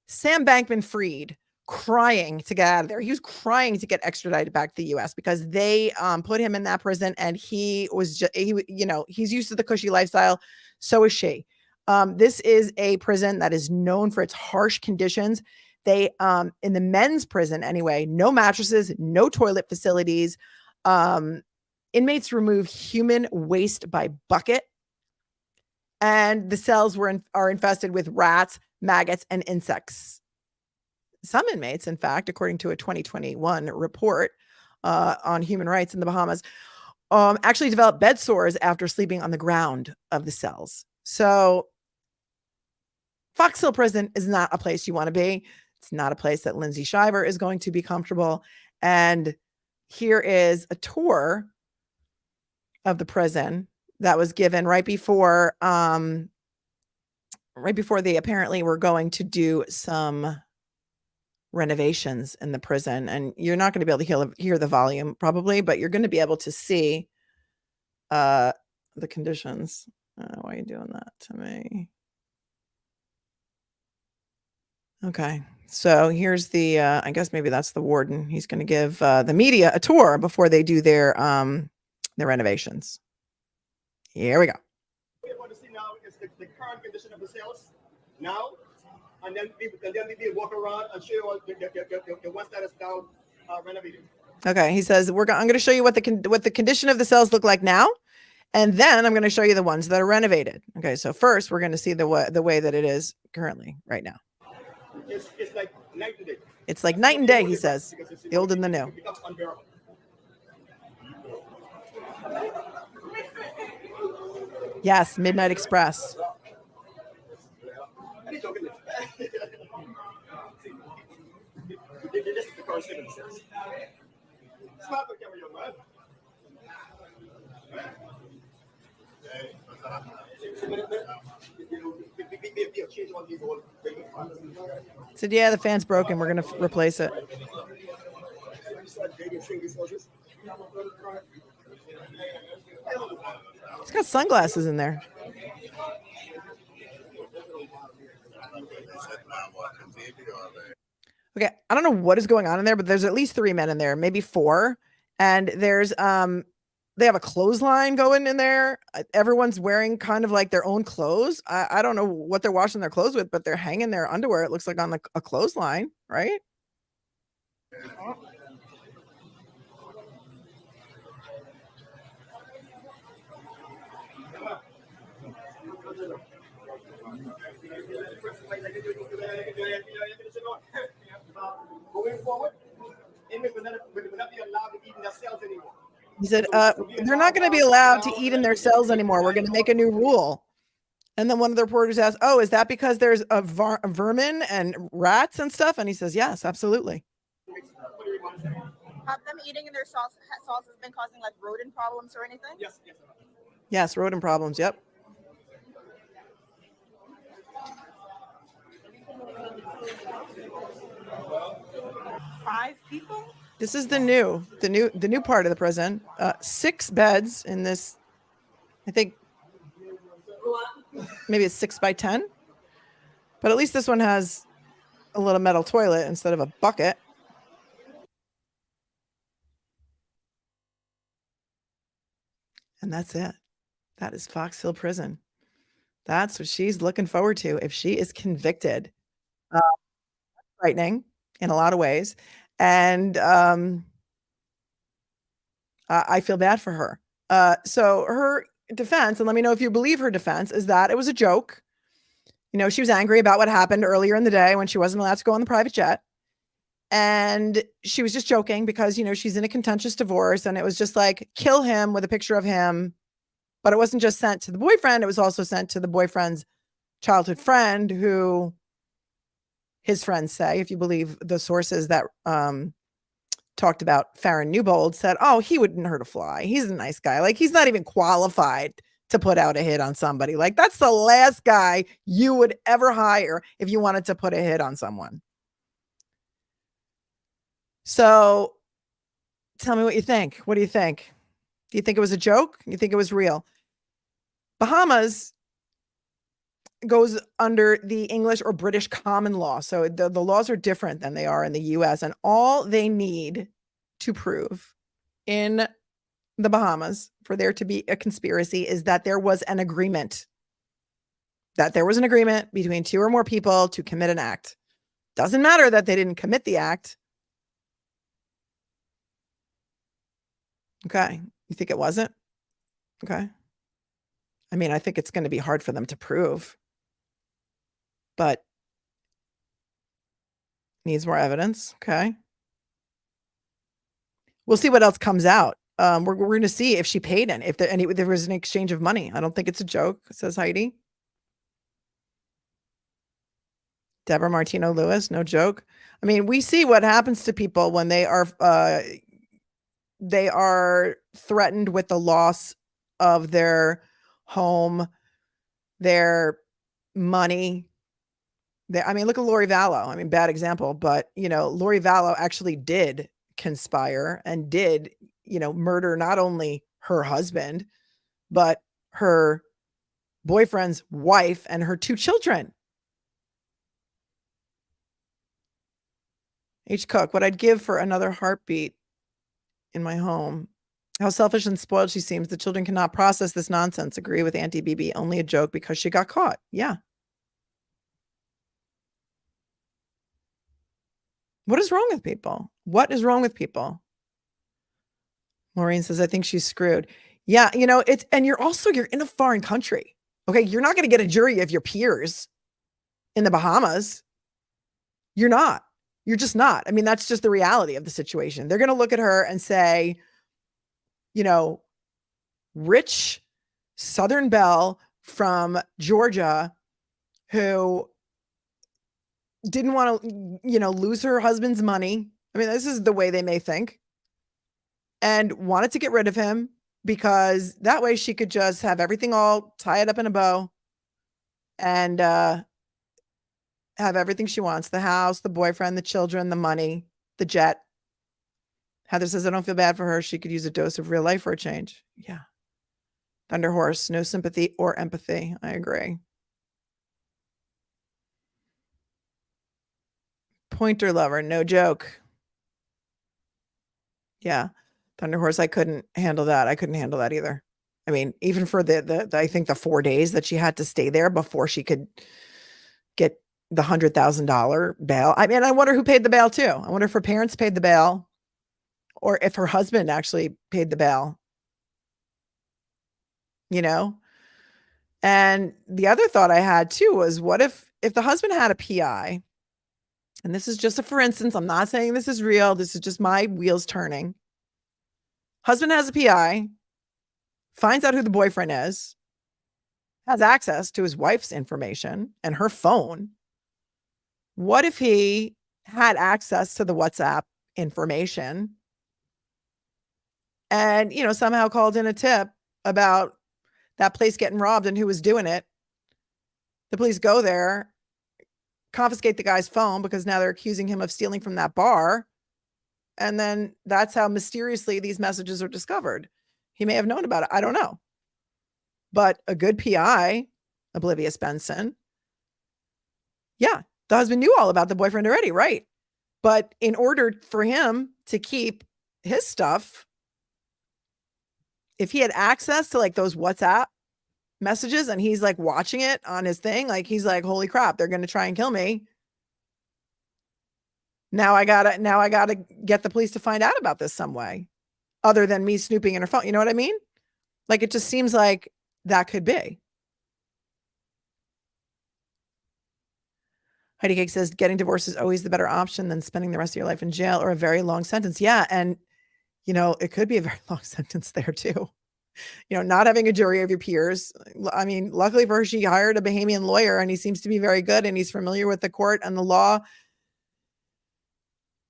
Sam Bankman-Fried crying to get out of there. He was crying to get extradited back to the U.S. because they put him in that prison, and he was just, he's used to the cushy lifestyle. So is she. This is a prison that is known for its harsh conditions. They, in the men's prison anyway, no mattresses, no toilet facilities. Inmates remove human waste by bucket, and the cells are infested with rats, maggots, and insects. Some inmates, in fact, according to a 2021 report on human rights in the Bahamas, actually developed bed sores after sleeping on the ground of the cells. So Fox Hill Prison is not a place you want to be. It's not a place that Lindsay Shiver is going to be comfortable. And here is a tour of the prison that was given right before they apparently were going to do some renovations in the prison. And you're not going to be able to hear the volume probably, but you're going to be able to see the conditions. Why are you doing that to me? Okay. So here's the, I guess maybe that's the warden. He's going to give the media a tour before they do their renovations. Here we go. What you want to see now is the current condition of the cells now, and then we walk around and show you the ones that is down renovated. Okay, he says I'm going to show you what the condition of the cells look like now, and then I'm going to show you the ones that are renovated. Okay, so first we're going to see the way that it is currently right now. It's like night and day. It's like night and day, he says. The old and the new. It becomes unbearable. Yes, Midnight Express. This is the current state of the cells. Smart with camera, young man. Said, yeah, the fan's broken. We're going to replace it. He's got sunglasses in there. Okay, I don't know what is going on in there, but there's at least 3 men in there, maybe 4. And there's they have a clothesline going in there. Everyone's wearing kind of like their own clothes. I don't know what they're washing their clothes with, but they're hanging their underwear. It looks like on a clothesline, right? Going forward, inmates will not be allowed to eat in their cells anymore. He said, they're not going to be allowed to eat in their cells anymore. We're going to make a new rule. And then one of the reporters asked, oh, is that because there's a vermin and rats and stuff? And he says, yes, absolutely. Have them eating in their sauce has been causing like rodent problems or anything? Yes. Yes, rodent problems. Yep. Five people? This is the new part of the prison. 6 beds in this. I think maybe it's 6 by 10, but at least this one has a little metal toilet instead of a bucket. And that's it. That is Fox Hill Prison. That's what she's looking forward to if she is convicted. Frightening in a lot of ways. And I feel bad for her. So her defense, and let me know if you believe her defense, is that it was a joke. You know, she was angry about what happened earlier in the day when she wasn't allowed to go on the private jet. And she was just joking because, you know, she's in a contentious divorce and it was just like, kill him with a picture of him. But it wasn't just sent to the boyfriend. It was also sent to the boyfriend's childhood friend, who his friends say, if you believe the sources that talked about Farron Newbold, said, oh, he wouldn't hurt a fly. He's a nice guy. Like, he's not even qualified to put out a hit on somebody. Like, that's the last guy you would ever hire if you wanted to put a hit on someone. So tell me what you think. What do you think? Do you think it was a joke? You think it was real? Bahamas goes under the English or British common law. So the laws are different than they are in the US. And all they need to prove in the Bahamas for there to be a conspiracy is that there was an agreement. That there was an agreement between 2 or more people to commit an act. Doesn't matter that they didn't commit the act. Okay. You think it wasn't? Okay. I mean, I think it's going to be hard for them to prove. But needs more evidence. Okay. We'll see what else comes out. We're going to see if she paid if there was an exchange of money. I don't think it's a joke, says Heidi. Deborah Martino Lewis, no joke. I mean, we see what happens to people when they are threatened with the loss of their home, their money. I mean, look at Lori Vallow. I mean, bad example, but, you know, Lori Vallow actually did conspire and did, you know, murder not only her husband, but her boyfriend's wife and her 2 children. H. Cook, what I'd give for another heartbeat in my home. How selfish and spoiled she seems. The children cannot process this nonsense. Agree with Auntie BB. Only a joke because she got caught. Yeah. What is wrong with people? What is wrong with people? Maureen says, I think she's screwed. Yeah, and you're in a foreign country. Okay, you're not going to get a jury of your peers in the Bahamas. You're not. You're just not. I mean, that's just the reality of the situation. They're going to look at her and say, rich Southern belle from Georgia who didn't want to, lose her husband's money. I mean, this is the way they may think, and wanted to get rid of him because that way she could just have everything all tied up in a bow and have everything she wants: the house, the boyfriend, the children, the money, the jet. Heather says, I don't feel bad for her. She could use a dose of real life for a change. Yeah. Thunder Horse, no sympathy or empathy. I agree. Pointer lover, no joke. Yeah. Thunder Horse, I couldn't handle that. I couldn't handle that either. I mean, even for the I think the 4 days that she had to stay there before she could get the $100,000 bail. I mean, I wonder who paid the bail too. I wonder if her parents paid the bail or if her husband actually paid the bail. And the other thought I had too was, what if the husband had a PI, and this is just a for instance, I'm not saying this is real, this is just my wheels turning. Husband has a PI, finds out who the boyfriend is, has access to his wife's information and her phone. What if he had access to the WhatsApp information and, somehow called in a tip about that place getting robbed and who was doing it? The police go there, confiscate the guy's phone because now they're accusing him of stealing from that bar. And then that's how mysteriously these messages are discovered. He may have known about it. I don't know. But a good PI, Oblivious Benson. Yeah, the husband knew all about the boyfriend already, right? But in order for him to keep his stuff, if he had access to like those WhatsApp messages and he's like watching it on his thing, like he's like, holy crap, they're going to try and kill me. Now I gotta get the police to find out about this some way other than me snooping in her phone. You know what I mean? Like, it just seems like that could be. Heidi Cake says getting divorced is always the better option than spending the rest of your life in jail or a very long sentence. Yeah. And, it could be a very long sentence there too. Not having a jury of your peers. I mean, luckily for her, she hired a Bahamian lawyer and he seems to be very good and he's familiar with the court and the law.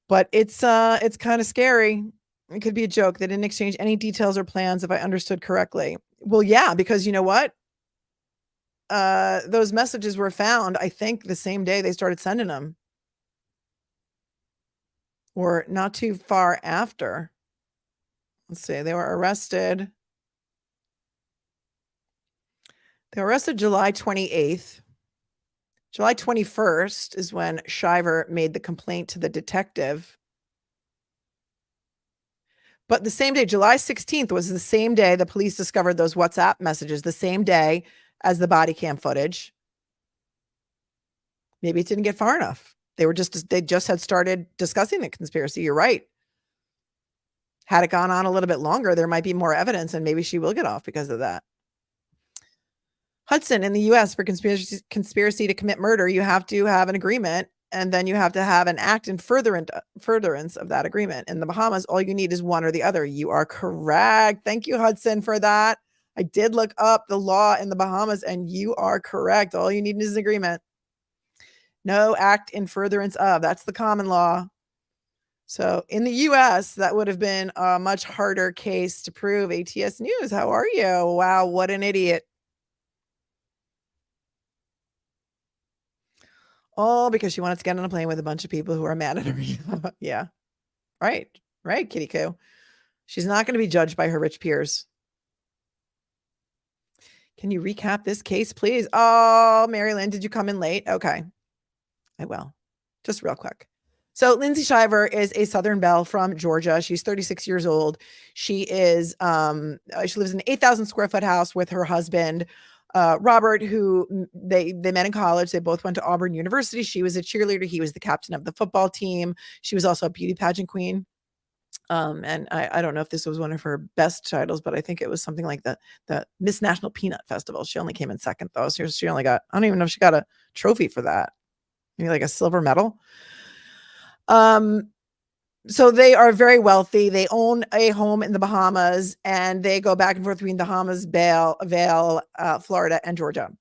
But it's kind of scary. It could be a joke. They didn't exchange any details or plans, if I understood correctly. Well, yeah, because you know what? Those messages were found, I think, the same day they started sending them. Or not too far after. Let's see. They were arrested. They were arrested July 28th. July 21st is when Shiver made the complaint to the detective. But the same day, July 16th, was the same day the police discovered those WhatsApp messages, the same day as the body cam footage. Maybe it didn't get far enough. They just had started discussing the conspiracy. You're right. Had it gone on a little bit longer, there might be more evidence and maybe she will get off because of that. Hudson, in the U.S., for conspiracy to commit murder, you have to have an agreement, and then you have to have an act in furtherance of that agreement. In the Bahamas, all you need is one or the other. You are correct. Thank you, Hudson, for that. I did look up the law in the Bahamas, and you are correct. All you need is an agreement. No act in furtherance of. That's the common law. So in the U.S., that would have been a much harder case to prove. ATS News, how are you? Wow, what an idiot. All because she wanted to get on a plane with a bunch of people who are mad at her. Yeah. Right. Right, Kitty Coo. She's not going to be judged by her rich peers. Can you recap this case, please? Oh, Mary Lynn, did you come in late? Okay. I will. Just real quick. So Lindsay Shiver is a Southern belle from Georgia. She's 36 years old. She lives in an 8,000 square foot house with her husband. Robert, who they met in college. They both went to Auburn University. She was a cheerleader. He was the captain of the football team. She was also a beauty pageant queen. And I don't know if this was one of her best titles, but I think it was something like the Miss National Peanut Festival. She only came in second though. So she only got, I don't even know if she got a trophy for that. Maybe like a silver medal. So they are very wealthy. They own a home in the Bahamas, and they go back and forth between the Bahamas, Vail, Florida, and Georgia.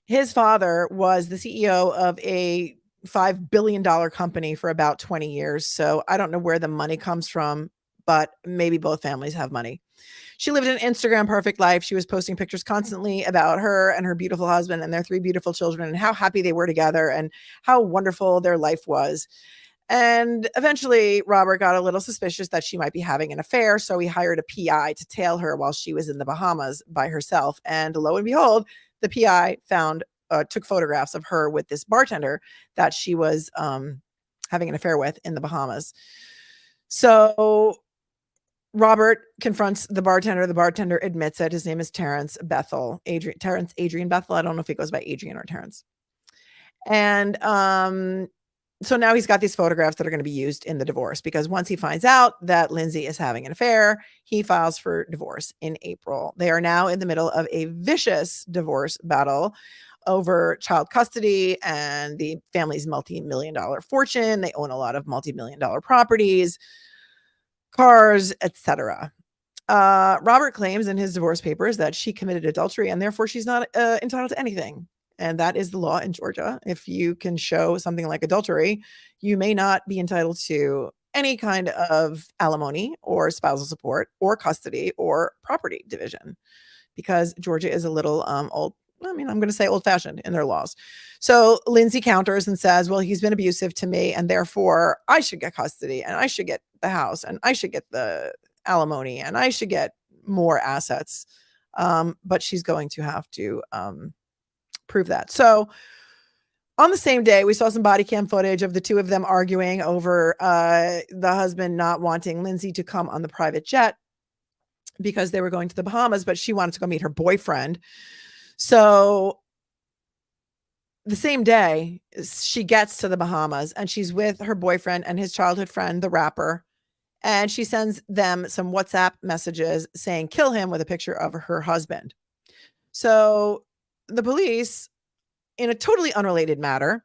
His father was the CEO of a $5 billion company for about 20 years. So I don't know where the money comes from, but maybe both families have money. She lived an Instagram perfect life. She was posting pictures constantly about her and her beautiful husband and their 3 beautiful children and how happy they were together and how wonderful their life was. And eventually Robert got a little suspicious that she might be having an affair. So he hired a PI to tail her while she was in the Bahamas by herself. And lo and behold, the PI took photographs of her with this bartender that she was having an affair with in the Bahamas. So Robert confronts the bartender. The bartender admits it. His name is Terrence Bethel, Terrence Adrian Bethel. I don't know if he goes by Adrian or Terrence. And so now he's got these photographs that are going to be used in the divorce, because once he finds out that Lindsay is having an affair, he files for divorce in April. They are now in the middle of a vicious divorce battle over child custody and the family's multi-million-dollar fortune. They own a lot of multi-million-dollar properties, cars, etc. Robert claims in his divorce papers that she committed adultery and therefore she's not entitled to anything. And that is the law in Georgia. If you can show something like adultery, you may not be entitled to any kind of alimony or spousal support or custody or property division, because Georgia is a little old. I mean, I'm going to say old fashioned in their laws. So Lindsay counters and says, well, he's been abusive to me and therefore I should get custody and I should get the house and I should get the alimony and I should get more assets. But she's going to have to prove that. So on the same day, we saw some body cam footage of the two of them arguing over the husband not wanting Lindsay to come on the private jet because they were going to the Bahamas, but she wanted to go meet her boyfriend. So the same day she gets to the Bahamas and she's with her boyfriend and his childhood friend, the rapper. And she sends them some WhatsApp messages saying, kill him, with a picture of her husband. So the police, in a totally unrelated matter,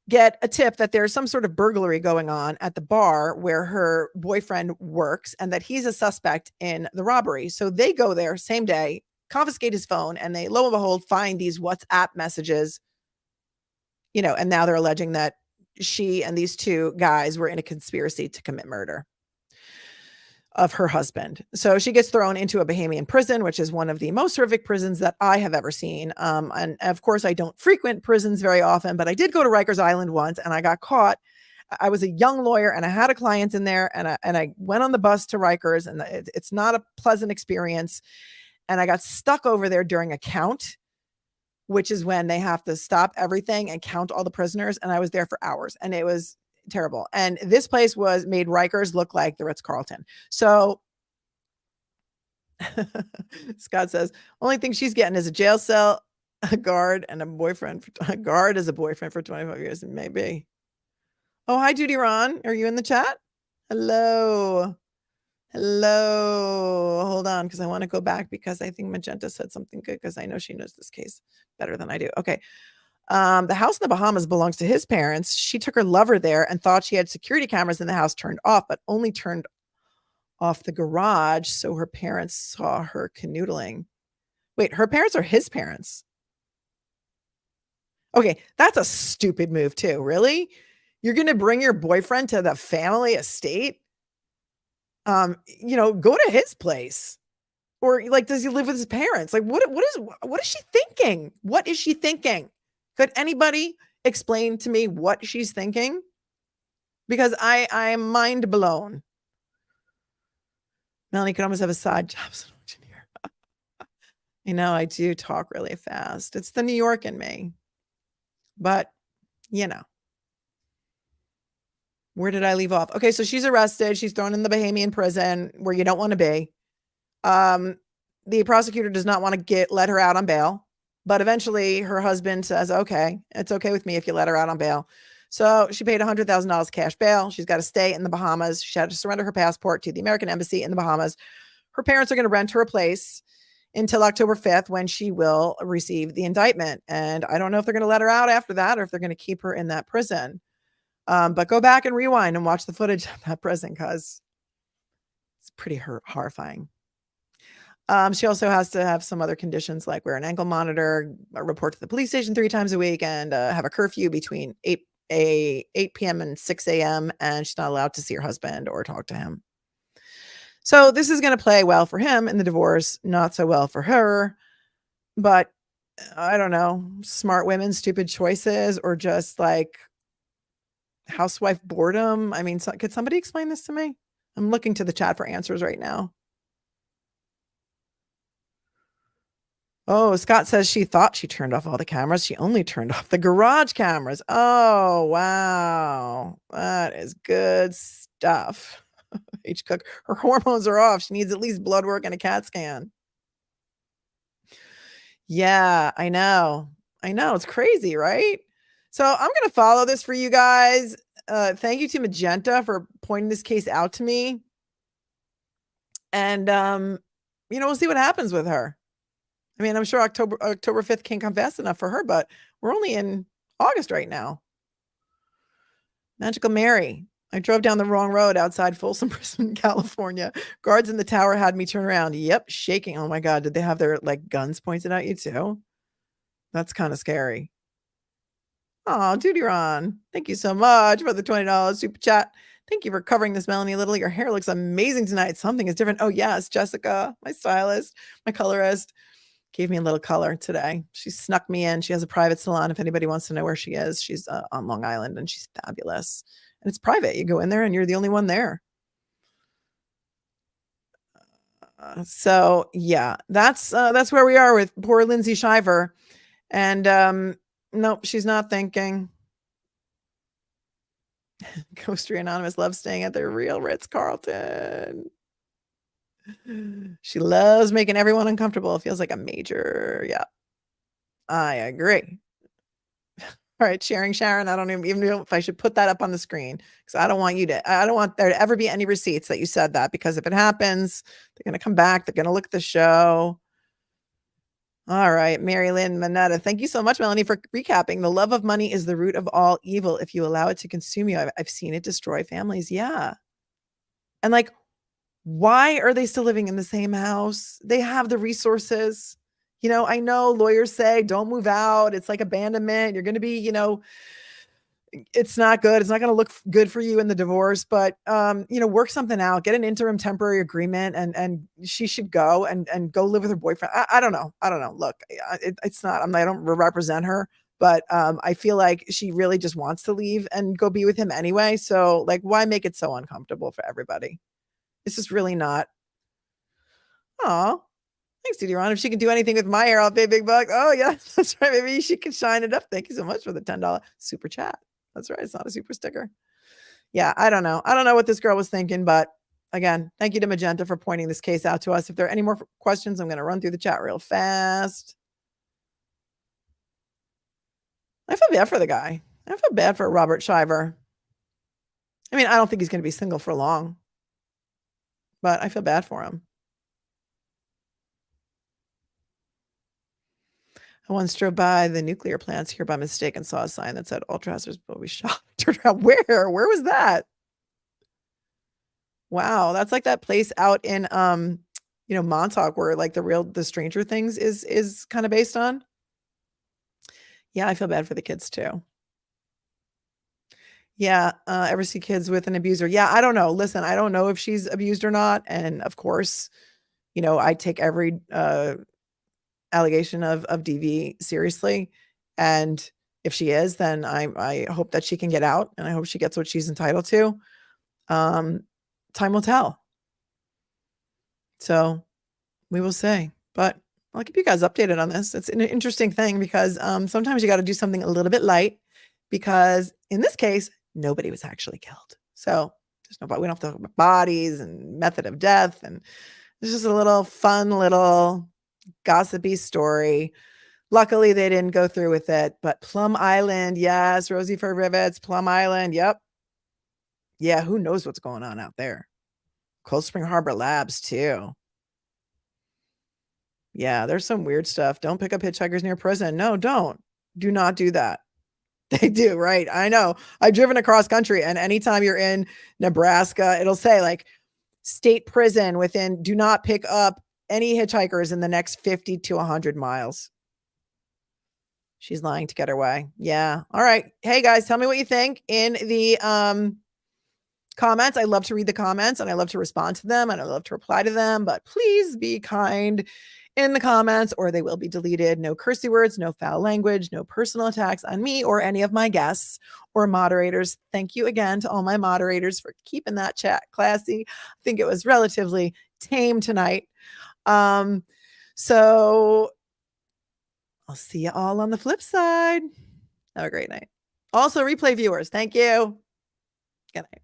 get a tip that there's some sort of burglary going on at the bar where her boyfriend works and that he's a suspect in the robbery. So they go there same day, confiscate his phone, and they, lo and behold, find these WhatsApp messages, and now they're alleging that she and these two guys were in a conspiracy to commit murder of her husband. So she gets thrown into a Bahamian prison, which is one of the most horrific prisons that I have ever seen. And of course, I don't frequent prisons very often, but I did go to Rikers Island once and I got caught. I was a young lawyer and I had a client in there, and I went on the bus to Rikers, and it's not a pleasant experience. And I got stuck over there during a count, which is when they have to stop everything and count all the prisoners. And I was there for hours and it was terrible. And this place made Rikers look like the Ritz-Carlton. So Scott says, only thing she's getting is a jail cell, a guard, and a boyfriend. A guard as a boyfriend for 25 years. Maybe. Oh, hi, Judy Ron. Are you in the chat? Hello. Hold on, because I want to go back because I think Magenta said something good, because I know she knows this case better than I do. Okay. The house in the Bahamas belongs to his parents. She took her lover there and thought she had security cameras in the house turned off, but only turned off the garage. So her parents saw her canoodling. Wait, her parents are his parents. Okay. That's a stupid move too. Really? You're going to bring your boyfriend to the family estate? Go to his place. Or like, does he live with his parents? Like, what is she thinking? What is she thinking? Could anybody explain to me what she's thinking? Because I am mind blown. Melanie could almost have a side job as an engineer. I know I do talk really fast. It's the New York in me. But, where did I leave off? Okay, so she's arrested. She's thrown in the Bahamian prison where you don't want to be. the prosecutor does not want to let her out on bail, but eventually her husband says, okay, it's okay with me if you let her out on bail. So she paid $100,000 cash bail. She's got to stay in the Bahamas. She had to surrender her passport to the American embassy in the Bahamas. Her parents are going to rent her a place until October 5th, when she will receive the indictment. And I don't know if they're going to let her out after that or if they're going to keep her in that prison. But go back and rewind and watch the footage of that prison, because it's pretty horrifying. She also has to have some other conditions, like wear an ankle monitor, report to the police station 3 times a week, and have a curfew between 8 p.m. and 6 a.m. And she's not allowed to see her husband or talk to him. So this is going to play well for him in the divorce, not so well for her. But I don't know, smart women, stupid choices, or just like housewife boredom. I mean, could somebody explain this to me? I'm looking to the chat for answers right now. Oh, Scott says she thought she turned off all the cameras. She only turned off the garage cameras. Oh, wow. That is good stuff. H. Cook, her hormones are off. She needs at least blood work and a CAT scan. Yeah, I know. It's crazy, right? So I'm going to follow this for you guys. Thank you to Magenta for pointing this case out to me. And, we'll see what happens with her. I mean, I'm sure October 5th can't come fast enough for her, but we're only in August right now. Magical Mary. I drove down the wrong road outside Folsom Prison, California. Guards in the tower had me turn around. Yep, shaking. Oh my God. Did they have their guns pointed at you too? That's kind of scary. Oh, Duty Ron. Thank you so much for the $20 super chat. Thank you for covering this, Melanie Little. Your hair looks amazing tonight. Something is different. Oh yes, Jessica, my stylist, my colorist, gave me a little color today. She snuck me in. She has a private salon. If anybody wants to know where she is, she's on Long Island, and she's fabulous. And it's private. You go in there and you're the only one there. So yeah, that's where we are with poor Lindsay Shiver. And nope, she's not thinking. Ghostery Anonymous loves staying at their real Ritz-Carlton. She loves making everyone uncomfortable. It feels like a major. Yeah, I agree. All right, sharing Sharon. I don't even know if I should put that up on the screen, because I don't want there to ever be any receipts that you said that, because if it happens, they're going to come back. They're going to look at the show. All right, Mary Lynn Manetta. Thank you so much, Melanie, for recapping. The love of money is the root of all evil. If you allow it to consume you, I've seen it destroy families. Yeah. And why are they still living in the same house? They have the resources. I know lawyers say don't move out. It's like abandonment. You're going to be, it's not good. It's not going to look good for you in the divorce, but, work something out, get an interim temporary agreement, and she should go and go live with her boyfriend. I don't know. Look, it's not, I don't represent her, but I feel like she really just wants to leave and go be with him anyway. So why make it so uncomfortable for everybody? This is really not. Oh, thanks, Judy Ron. If she can do anything with my hair, I'll pay big bucks. Oh, yeah, that's right. Maybe she can shine it up. Thank you so much for the $10 super chat. That's right. It's not a super sticker. Yeah, I don't know. I don't know what this girl was thinking, but again, thank you to Magenta for pointing this case out to us. If there are any more questions, I'm going to run through the chat real fast. I feel bad for the guy. I feel bad for Robert Shiver. I mean, I don't think he's going to be single for long, but I feel bad for him. I once drove by the nuclear plants here by mistake and saw a sign that said all trousers will be shot. Where was that? Wow, that's like that place out in Montauk where the Stranger Things is kind of based on. Yeah, I feel bad for the kids too. Yeah, ever see kids with an abuser? Yeah, I don't know. Listen, I don't know if she's abused or not, and of course, I take every allegation of DV seriously, and if she is, then I hope that she can get out, and I hope she gets what she's entitled to. Time will tell. So we will see, but I'll keep you guys updated on this. It's an interesting thing because sometimes you got to do something a little bit light, because in this case, nobody was actually killed. So there's nobody. We don't have to talk about bodies and method of death and It's just a little fun, little gossipy story. Luckily, they didn't go through with it. But Plum Island, yes, Rosie for Rivets, Plum Island, yep. Yeah, who knows what's going on out there? Cold Spring Harbor Labs, too. Yeah, there's some weird stuff. Don't pick up hitchhikers near prison. No, don't. Do not do that. They do, right? I know. I've driven across country, and anytime you're in Nebraska, it'll say like state prison within, do not pick up any hitchhikers in the next 50 to 100 miles. She's lying to get her way. Yeah. All right. Hey guys, tell me what you think in the comments. I love to read the comments and I love to respond to them and I love to reply to them, but please be kind in the comments or they will be deleted. No cursey words, no foul language, no personal attacks on me or any of my guests or moderators. Thank you again to all my moderators for keeping that chat classy. I think it was relatively tame tonight. So I'll see you all on the flip side. Have a great night. Also, replay viewers, thank you. Good night.